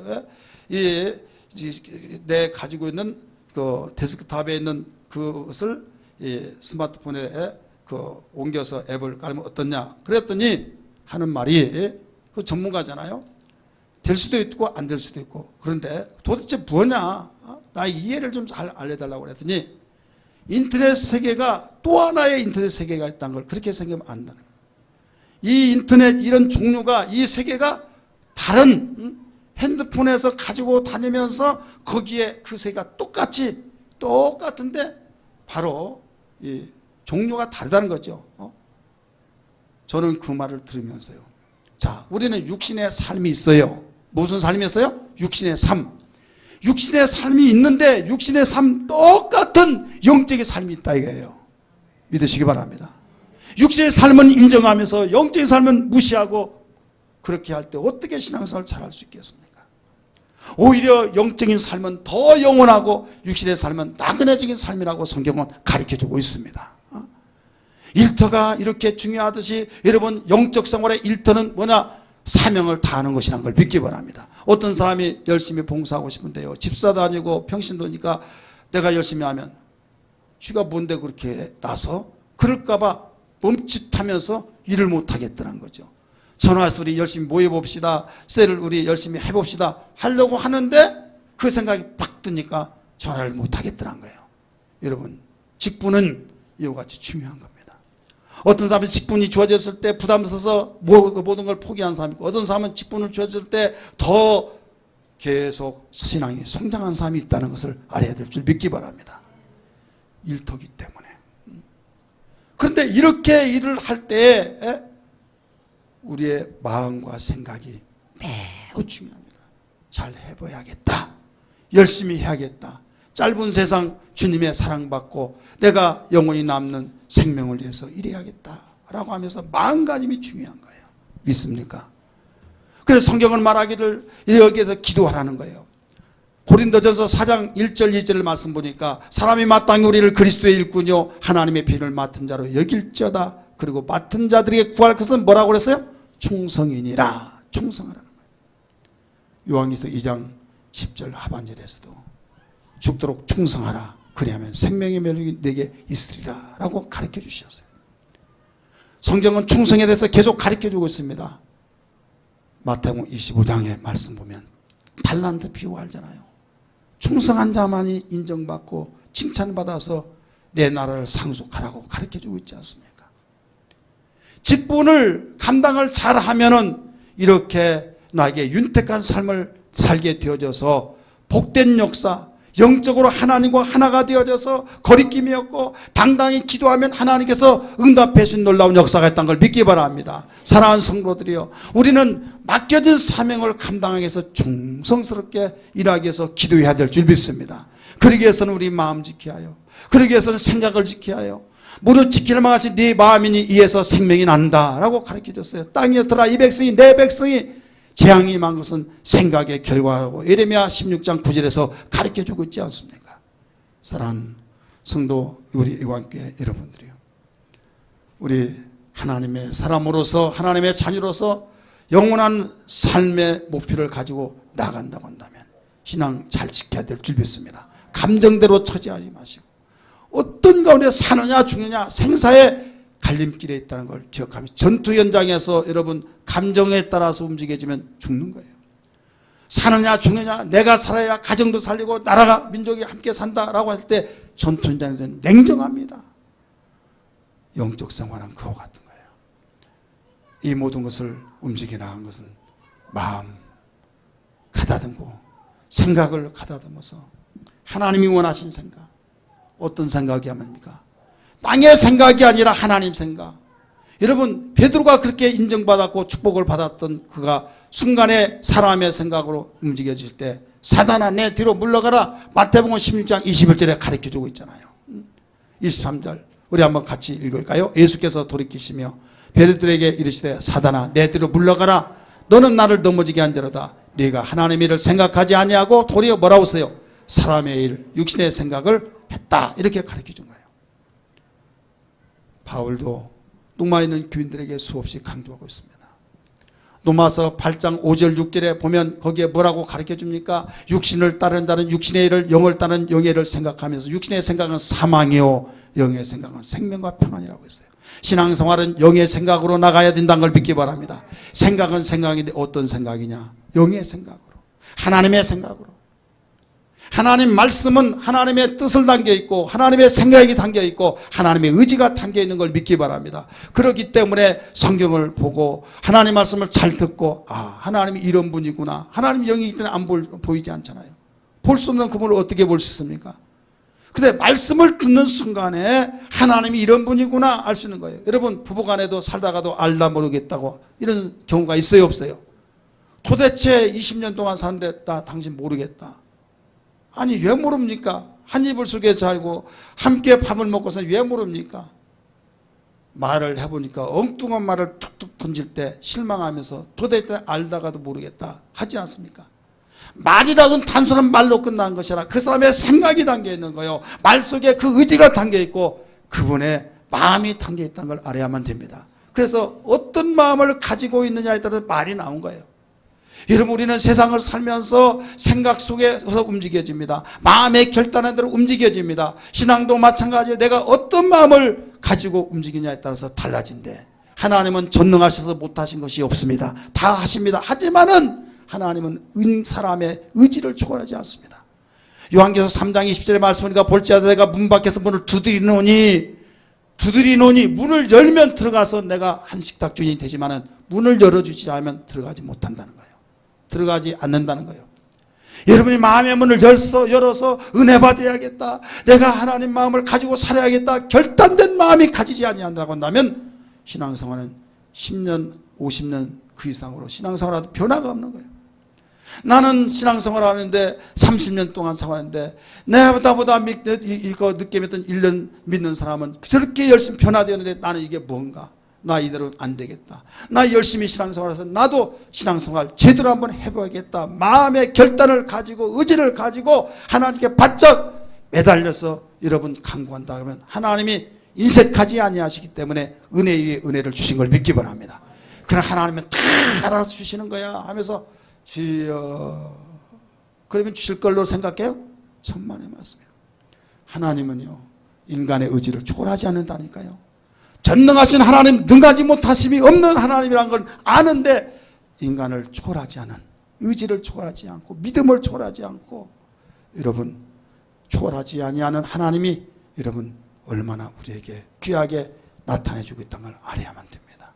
내 가지고 있는 그 데스크탑에 있는 그것을 스마트폰에 옮겨서 앱을 깔면 어떠냐? 그랬더니 하는 말이, 그 전문가잖아요. 될 수도 있고 안 될 수도 있고. 그런데 도대체 뭐냐? 나 이해를 좀 잘 알려달라고 그랬더니 인터넷 세계가 또 하나의 인터넷 세계가 있다는 걸 그렇게 생각하면 안 된다는 거예요. 이 인터넷 이런 종류가, 이 세계가 다른 핸드폰에서 가지고 다니면서 거기에 그 세계가 똑같은데 바로 이 종류가 다르다는 거죠. 저는 그 말을 들으면서요, 자, 우리는 육신의 삶이 있어요. 무슨 삶이 있어요? 육신의 삶. 육신의 삶이 있는데 육신의 삶 똑같은 영적인 삶이 있다 이거예요. 믿으시기 바랍니다. 육신의 삶은 인정하면서 영적인 삶은 무시하고 그렇게 할 때 어떻게 신앙생활을 잘할 수 있겠습니까? 오히려 영적인 삶은 더 영원하고 육신의 삶은 나그네적인 삶이라고 성경은 가르쳐주고 있습니다. 일터가 이렇게 중요하듯이 여러분 영적 생활의 일터는 뭐냐? 사명을 다하는 것이라는 걸 믿기 바랍니다. 어떤 사람이 열심히 봉사하고 싶은데요, 집사도 아니고 평신도니까 내가 열심히 하면 쥐가 뭔데 그렇게 나서 그럴까봐 멈칫하면서 일을 못하겠다는 거죠. 전화해서 우리 열심히 모여봅시다, 셀을 우리 열심히 해봅시다 하려고 하는데 그 생각이 팍 드니까 전화를 못하겠다는 거예요. 여러분, 직분은 이와 같이 중요한 겁니다. 어떤 사람은 직분이 주어졌을 때 부담스러워서 모든 걸 포기한 사람이 있고, 어떤 사람은 직분을 주어졌을 때 더 계속 신앙이 성장한 사람이 있다는 것을 알아야 될 줄 믿기 바랍니다. 일터기 때문에. 그런데 이렇게 일을 할 때 우리의 마음과 생각이 매우 중요합니다. 잘 해봐야겠다, 열심히 해야겠다, 짧은 세상 주님의 사랑받고 내가 영원히 남는 생명을 위해서 일해야겠다라고 하면서 마음가짐이 중요한 거예요. 믿습니까? 그래서 성경은 말하기를 여기에서 기도하라는 거예요. 고린도전서 4장 1절 2절을 말씀 보니까 사람이 마땅히 우리를 그리스도의 일꾼이요 하나님의 비를 맡은 자로 여길지어다. 그리고 맡은 자들에게 구할 것은 뭐라고 그랬어요? 충성이니라. 충성하라는 거예요. 요한계시록 2장 10절 하반절에서도 죽도록 충성하라. 그리하면 생명의 면역이 내게 있으리라 라고 가르쳐 주셨어요. 성경은 충성에 대해서 계속 가르쳐 주고 있습니다. 마태복음 25장의 말씀 보면 달란트 비유 알잖아요. 충성한 자만이 인정받고 칭찬받아서 내 나라를 상속하라고 가르쳐 주고 있지 않습니까? 직분을 감당을 잘하면은 이렇게 나에게 윤택한 삶을 살게 되어져서 복된 역사, 영적으로 하나님과 하나가 되어져서 거리낌이 없고 당당히 기도하면 하나님께서 응답해 주신 놀라운 역사가 있다는 걸 믿기 바랍니다. 사랑하는 성도들이여, 우리는 맡겨진 사명을 감당하기 위해서 충성스럽게 일하기 위해서 기도해야 될 줄 믿습니다. 그러기 위해서는 우리 마음 지켜야 하여, 그러기 위해서는 생각을 지켜야 하여, 무릇 지키를 망하신 네 마음이니 이에서 생명이 난다 라고 가르쳐줬어요. 땅이었더라 이 백성이 내 백성이 재앙이 임한 것은 생각의 결과라고 예레미야 16장 9절에서 가르쳐주고 있지 않습니까? 사랑하는 성도 우리 이관교회 여러분들이요, 우리 하나님의 사람으로서 하나님의 자녀로서 영원한 삶의 목표를 가지고 나간다고 한다면 신앙 잘 지켜야 될 줄 믿습니다. 감정대로 처지하지 마시고 어떤 가운데 사느냐 죽느냐 생사의 갈림길에 있다는 걸 기억하며, 전투 현장에서 여러분 감정에 따라서 움직여지면 죽는 거예요. 사느냐 죽느냐, 내가 살아야 가정도 살리고 나라가 민족이 함께 산다라고 할 때 전투 현장에서는 냉정합니다. 영적 생활은 그와 같은 거예요. 이 모든 것을 움직여 나간 것은 마음 가다듬고 생각을 가다듬어서 하나님이 원하신 생각, 어떤 생각이야말입니까? 땅의 생각이 아니라 하나님 생각. 여러분, 베드로가 그렇게 인정받았고 축복을 받았던 그가 순간에 사람의 생각으로 움직여질 때 사단아 내 뒤로 물러가라, 마태복음 16장 21절에 가르쳐주고 있잖아요. 23절 우리 한번 같이 읽을까요? 예수께서 돌이키시며 베드로에게 이르시되 사단아 내 뒤로 물러가라, 너는 나를 넘어지게 한 대로다. 네가 하나님의 일을 생각하지 아니하고 도리어 뭐라고 써요? 사람의 일, 육신의 생각을 했다. 이렇게 가르쳐준 거예요. 바울도 로마에 있는 교인들에게 수없이 강조하고 있습니다. 로마서 8장 5절 6절에 보면 거기에 뭐라고 가르쳐줍니까? 육신을 따르는 자는 육신의 일을, 영을 따르는 영의 일을 생각하면서 육신의 생각은 사망이요 영의 생각은 생명과 평안이라고 했어요. 신앙생활은 영의 생각으로 나가야 된다는 걸 믿기 바랍니다. 생각은 생각인데 어떤 생각이냐? 영의 생각으로, 하나님의 생각으로. 하나님 말씀은 하나님의 뜻을 담겨 있고 하나님의 생각이 담겨 있고 하나님의 의지가 담겨 있는 걸 믿기 바랍니다. 그렇기 때문에 성경을 보고 하나님 말씀을 잘 듣고 하나님이 이런 분이구나, 하나님 영이기 때문에 안 보이지 않잖아요. 볼 수 없는 그분을 어떻게 볼 수 있습니까? 근데 말씀을 듣는 순간에 하나님이 이런 분이구나 알 수 있는 거예요. 여러분, 부부간에도 살다가도 알다 모르겠다고 이런 경우가 있어요 없어요? 도대체 20년 동안 사는데 당신 모르겠다. 아니 왜 모릅니까? 한 이불 속에 살고 함께 밥을 먹고서 왜 모릅니까? 말을 해보니까 엉뚱한 말을 툭툭 던질 때 실망하면서 도대체 알다가도 모르겠다 하지 않습니까? 말이라고는 단순한 말로 끝난 것이 아니라 그 사람의 생각이 담겨 있는 거예요. 말 속에 그 의지가 담겨 있고 그분의 마음이 담겨 있다는 걸 알아야만 됩니다. 그래서 어떤 마음을 가지고 있느냐에 따라 말이 나온 거예요. 여러분, 우리는 세상을 살면서 생각 속에서 움직여집니다. 마음의 결단에 대로 움직여집니다. 신앙도 마찬가지예요. 내가 어떤 마음을 가지고 움직이냐에 따라서 달라진대. 하나님은 전능하셔서 못하신 것이 없습니다. 다 하십니다. 하지만은 하나님은 사람의 의지를 초월하지 않습니다. 요한계시록 3장 20절에 말씀하니까 볼지어다 내가 문 밖에서 문을 두드리노니 문을 열면 들어가서 내가 한식탁 주인이 되지만은 문을 열어주지 않으면 들어가지 못한다는 거예요. 들어가지 않는다는 거예요. 여러분이 마음의 문을 열어서 은혜 받아야겠다, 내가 하나님 마음을 가지고 살아야겠다, 결단된 마음이 가지지 아니한다고 한다면 신앙생활은 10년 50년 그 이상으로 신앙생활하도 변화가 없는 거예요. 나는 신앙생활을 하는데 30년 동안 생활했는데 내보다 늦게 믿던 1년 믿는 사람은 저렇게 열심히 변화되었는데 나는 이게 뭔가, 나 이대로 안 되겠다, 나 열심히 신앙생활해서 나도 신앙생활 제대로 한번 해봐야겠다, 마음의 결단을 가지고 의지를 가지고 하나님께 바짝 매달려서 여러분 간구한다 그러면 하나님이 인색하지 아니하시기 때문에 은혜 위에 은혜를 주신 걸 믿기 바랍니다. 그러나 하나님은 다 알아서 주시는 거야 하면서 주여 그러면 주실 걸로 생각해요? 천만의 말씀이에요. 하나님은요 인간의 의지를 초월하지 않는다니까요. 전능하신 하나님, 능하지 못하심이 없는 하나님이라는 걸 아는데 인간을 초월하지 않은, 의지를 초월하지 않고 믿음을 초월하지 않고 여러분 초월하지 아니하는 하나님이 여러분 얼마나 우리에게 귀하게 나타내주고 있다는 걸 알아야만 됩니다.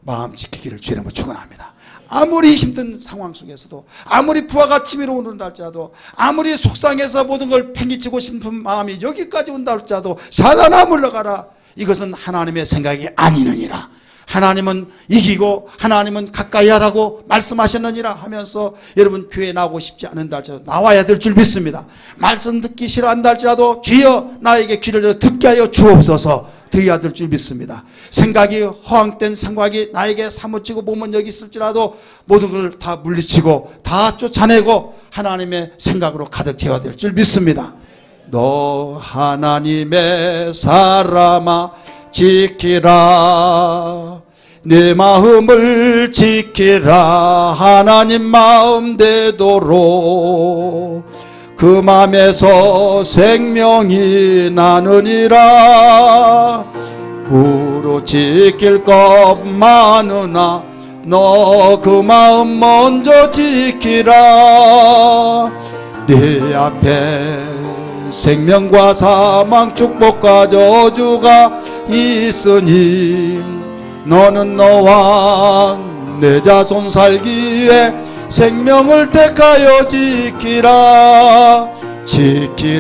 마음 지키기를 주의 이름으로 축원합니다. 아무리 힘든 상황 속에서도, 아무리 부하가 치밀어 오는다 할지라도, 아무리 속상해서 모든 걸 팽개치고 싶은 마음이 여기까지 온다 할지라도 사단아 물러가라. 이것은 하나님의 생각이 아니느니라. 하나님은 이기고 하나님은 가까이 하라고 말씀하셨느니라 하면서 여러분 교회에 나오고 싶지 않은다 할지라도 나와야 될 줄 믿습니다. 말씀 듣기 싫어한다 할지라도 주여 나에게 귀를 열어 듣게 하여 주옵소서 드려야 될 줄 믿습니다. 생각이 허황된 생각이 나에게 사무치고 몸은 여기 있을지라도 모든 걸 다 물리치고 다 쫓아내고 하나님의 생각으로 가득 채워야 될 줄 믿습니다. 너 하나님의 사람아 지키라. 내 마음을 지키라. 하나님 마음 되도록 그 맘에서 생명이 나느니라. 무로 지킬 것 많으나 너 그 마음 먼저 지키라. 네 앞에 생명과 사망 축복과 저주가 있으니 너는 너와 내 자손 살기에 생명을 택하여 지키라.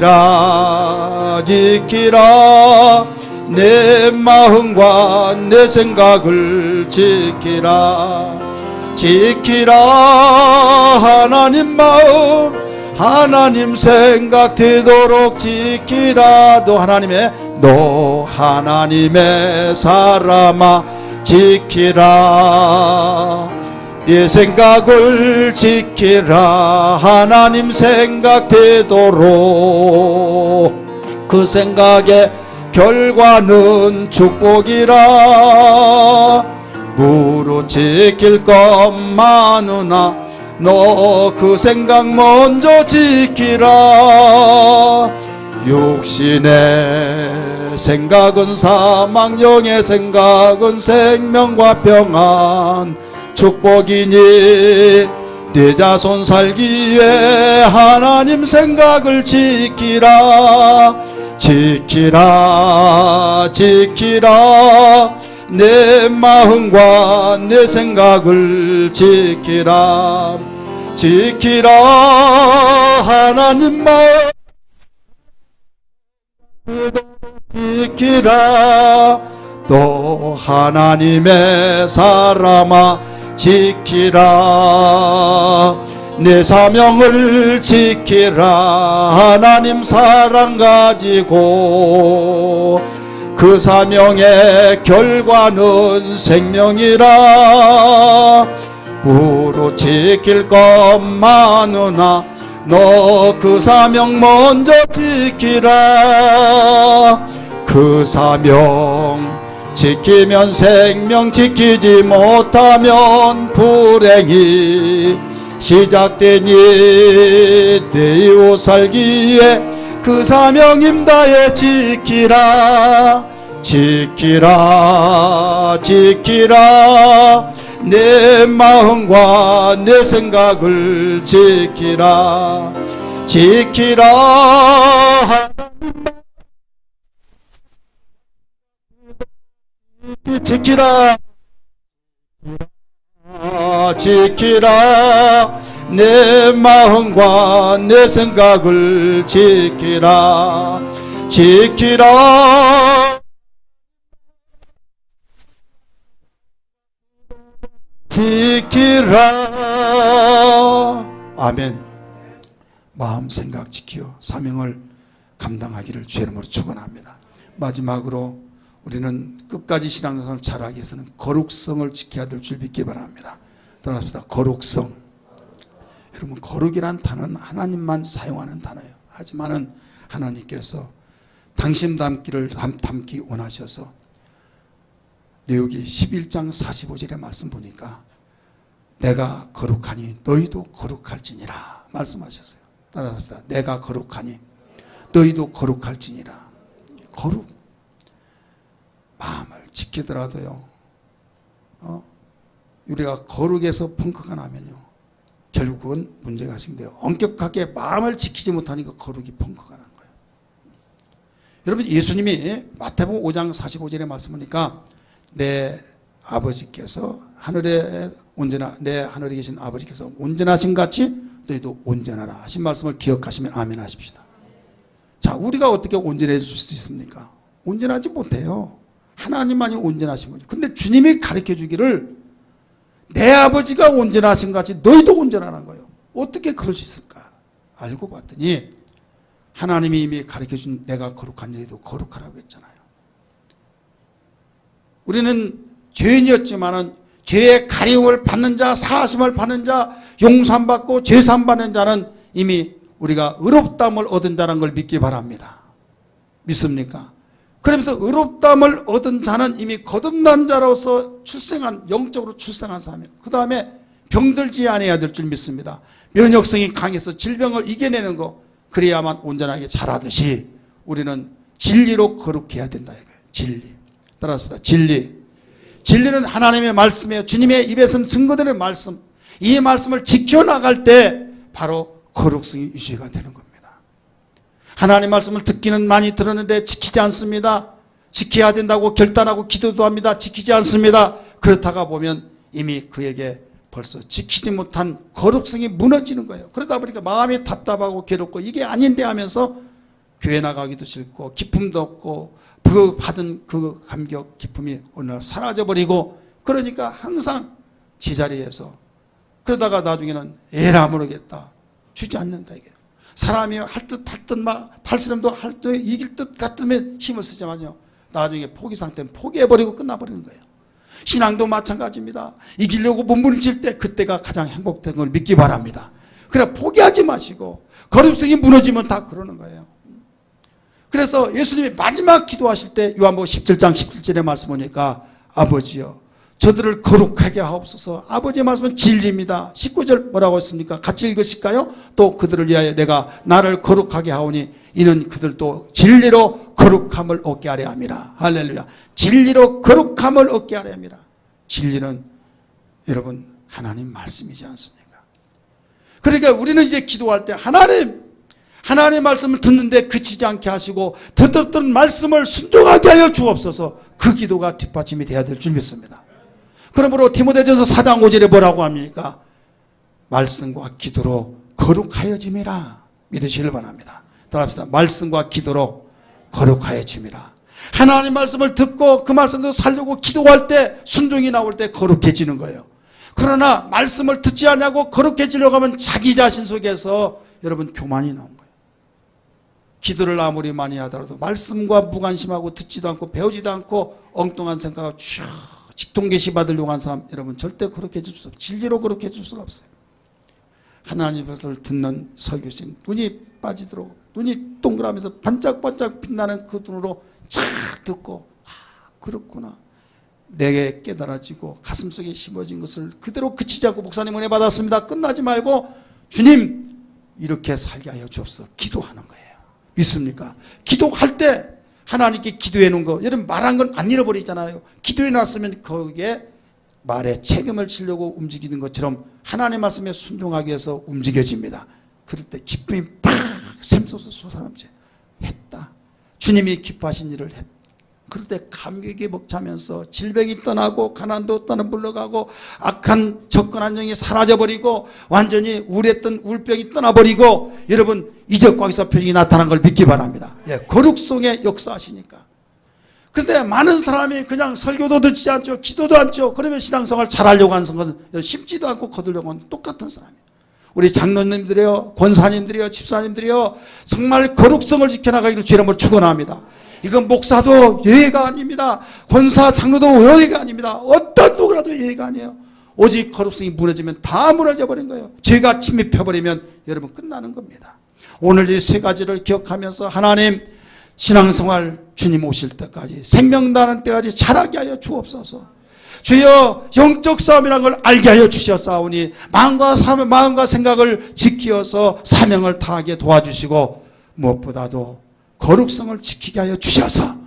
지키라 지키라. 내 마음과 내 생각을 지키라. 지키라. 하나님 마음 하나님 생각 되도록 지키라. 너 하나님의 사람아 지키라. 네 생각을 지키라. 하나님 생각 되도록 그 생각의 결과는 축복이라. 무로 지킬 것 많으나 너 그 생각 먼저 지키라. 육신의 생각은 사망, 영의 생각은 생명과 평안 축복이니 네 자손 살기에 하나님 생각을 지키라. 지키라 지키라. 내 마음과 내 생각을 지키라. 지키라. 하나님 마음 지키라. 또 하나님의 사람아 지키라. 내 사명을 지키라. 하나님 사랑 가지고 그 사명의 결과는 생명이라. 무로 지킬 것 많으나 너 그 사명 먼저 지키라. 그 사명 지키면 생명, 지키지 못하면 불행이 시작되니 내 이웃 살기에 그 사명 임다해 지키라. 지키라 지키라. 내 마음과 내 생각을 지키라. 지키라. 지키라 지키라. 내 마음과 내 생각을 지키라. 지키라 지키라. 아멘. 마음 생각 지키어 사명을 감당하기를 주의 이름으로 축원합니다. 마지막으로 우리는 끝까지 신앙생활을 잘하기 위해서는 거룩성을 지켜야 될 줄 믿기 바랍니다. 따라합시다. 거룩성. 여러분, 거룩이란 단어는 하나님만 사용하는 단어예요. 하지만은 하나님께서 당신 닮기를 닮기 원하셔서 레위기 11장 45절의 말씀 보니까 내가 거룩하니 너희도 거룩할지니라 말씀하셨어요. 따라합시다. 내가 거룩하니 너희도 거룩할지니라. 거룩. 마음을 지키더라도요, 우리가 거룩에서 펑크가 나면요, 결국은 문제가 생겨요. 엄격하게 마음을 지키지 못하니까 거룩이 펑크가 난 거예요. 여러분, 예수님이 마태복음 5장 45절에 말씀 보니까 내 아버지께서 하늘에 온전하 내 하늘에 계신 아버지께서 온전하신 같이 너희도 온전하라 하신 말씀을 기억하시면 아멘 하십시다. 자, 우리가 어떻게 온전해질 수 있습니까? 온전하지 못해요. 하나님만이 온전하신 거죠. 근데 주님이 가르쳐 주기를 내 아버지가 온전하신 같이 너희도 온전하라는 거예요. 어떻게 그럴 수 있을까? 알고 봤더니 하나님이 이미 가르쳐 준 내가 거룩한 너희도 거룩하라고 했잖아요. 우리는 죄인이었지만은 죄의 가리움을 받는 자, 사하심을 받는 자, 용서받고 죄사함받는 자는 이미 우리가 의롭다함을 얻은 자라는 걸 믿기 바랍니다. 믿습니까? 그러면서 의롭다함을 얻은 자는 이미 거듭난 자로서 출생한, 영적으로 출생한 사람이에요. 그 다음에 병들지 않아야 될 줄 믿습니다. 면역성이 강해서 질병을 이겨내는 거, 그래야만 온전하게 자라듯이 우리는 진리로 거룩해야 된다 이거예요. 진리. 따라서 진리. 진리는 하나님의 말씀이에요. 주님의 입에서 증거되는 말씀. 이 말씀을 지켜나갈 때 바로 거룩성이 유지가 되는 겁니다. 하나님 말씀을 듣기는 많이 들었는데 지키지 않습니다. 지켜야 된다고 결단하고 기도도 합니다. 지키지 않습니다. 그렇다가 보면 이미 그에게 벌써 지키지 못한 거룩성이 무너지는 거예요. 그러다 보니까 마음이 답답하고 괴롭고 이게 아닌데 하면서 교회 나가기도 싫고 기쁨도 없고 그 받은 그 감격 기쁨이 어느 날 사라져버리고 그러니까 항상 제자리에서 그러다가 나중에는 에라 모르겠다 주지 않는다 이게 사람이 할 듯 막 팔씨름도 할 듯 이길 듯 같으면 힘을 쓰지만요 나중에 포기 상태는 포기해버리고 끝나버리는 거예요. 신앙도 마찬가지입니다. 이기려고 몸부림칠 때 그때가 가장 행복된 걸 믿기 바랍니다. 그래 포기하지 마시고 거룩성이 무너지면 다 그러는 거예요. 그래서 예수님이 마지막 기도하실 때 요한복음 17장 17절의 말씀 보니까 아버지여 저들을 거룩하게 하옵소서. 아버지의 말씀은 진리입니다. 19절 뭐라고 했습니까? 같이 읽으실까요? 또 그들을 위하여 내가 나를 거룩하게 하오니 이는 그들도 진리로 거룩함을 얻게 하려 함이라. 할렐루야. 진리로 거룩함을 얻게 하려 함이라. 진리는 여러분 하나님 말씀이지 않습니까? 그러니까 우리는 이제 기도할 때 하나님의 말씀을 듣는데 그치지 않게 하시고 듣던 말씀을 순종하게 하여 주옵소서. 그 기도가 뒷받침이 돼야 될 줄 믿습니다. 그러므로 디모데전서 4장 5절에 뭐라고 합니까? 말씀과 기도로 거룩하여짐이라. 믿으시길 바랍니다. 따라합시다. 말씀과 기도로 거룩하여짐이라. 하나님 말씀을 듣고 그 말씀도 살려고 기도할 때 순종이 나올 때 거룩해지는 거예요. 그러나 말씀을 듣지 않냐고 거룩해지려고 하면 자기 자신 속에서 여러분 교만이 나온 거예요. 기도를 아무리 많이 하더라도 말씀과 무관심하고 듣지도 않고 배우지도 않고 엉뚱한 생각을 쭉 직통계시 받으려고 한 사람 여러분 절대 그렇게 해줄 수 없어요. 진리로 그렇게 해줄 수가 없어요. 하나님 것을 듣는 설교신 눈이 빠지도록 눈이 동그라면서 반짝반짝 빛나는 그 눈으로 쫙 듣고 그렇구나 내게 깨달아지고 가슴속에 심어진 것을 그대로 그치지 않고 목사님 은혜 받았습니다. 끝나지 말고 주님 이렇게 살게 하여 주옵소서. 기도하는 거예요. 믿습니까? 기도할 때 하나님께 기도해 놓은 거 여러분 말한 건 안 잃어버리잖아요. 기도해 놨으면 거기에 말에 책임을 지려고 움직이는 것처럼 하나님 말씀에 순종하기 위해서 움직여집니다. 그럴 때 기쁨이 팍 샘솟아 솟아넘쳐 했다. 주님이 기뻐하신 일을 했다. 그럴 때 감격이 벅차면서 질병이 떠나고 가난도 떠나 물러가고 악한 접근한 영이 사라져버리고 완전히 우울했던 우울병이 떠나버리고 여러분 이적광사 표징이 나타난 걸 믿기 바랍니다. 예, 거룩성의 역사하시니까. 그런데 많은 사람이 그냥 설교도 듣지 않죠. 기도도 않죠. 그러면 신앙생활 잘하려고 하는 것은 심지도 않고 거두려고 하는 똑같은 사람이에요. 우리 장로님들이요, 권사님들이요, 집사님들이요 정말 거룩성을 지켜나가기를 주의 이름으로 축원합니다. 이건 목사도 예의가 아닙니다. 권사 장로도 예의가 아닙니다. 어떤 누구라도 예의가 아니에요. 오직 거룩성이 무너지면 다 무너져 버린 거예요. 죄가 침입해버리면 여러분 끝나는 겁니다. 오늘 이 세 가지를 기억하면서 하나님 신앙생활 주님 오실 때까지 생명 나는 때까지 잘하게 하여 주옵소서. 주여 영적 싸움이라는 걸 알게 하여 주시옵사오니 마음과 생각을 지키어서 사명을 다하게 도와주시고 무엇보다도 거룩성을 지키게 하여 주셔서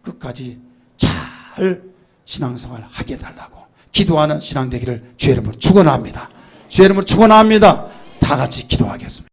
끝까지 잘 신앙생활 하게 해달라고 기도하는 신앙 되기를 주의 이름으로 축원합니다. 주의 이름으로 축원합니다. 다 같이 기도하겠습니다.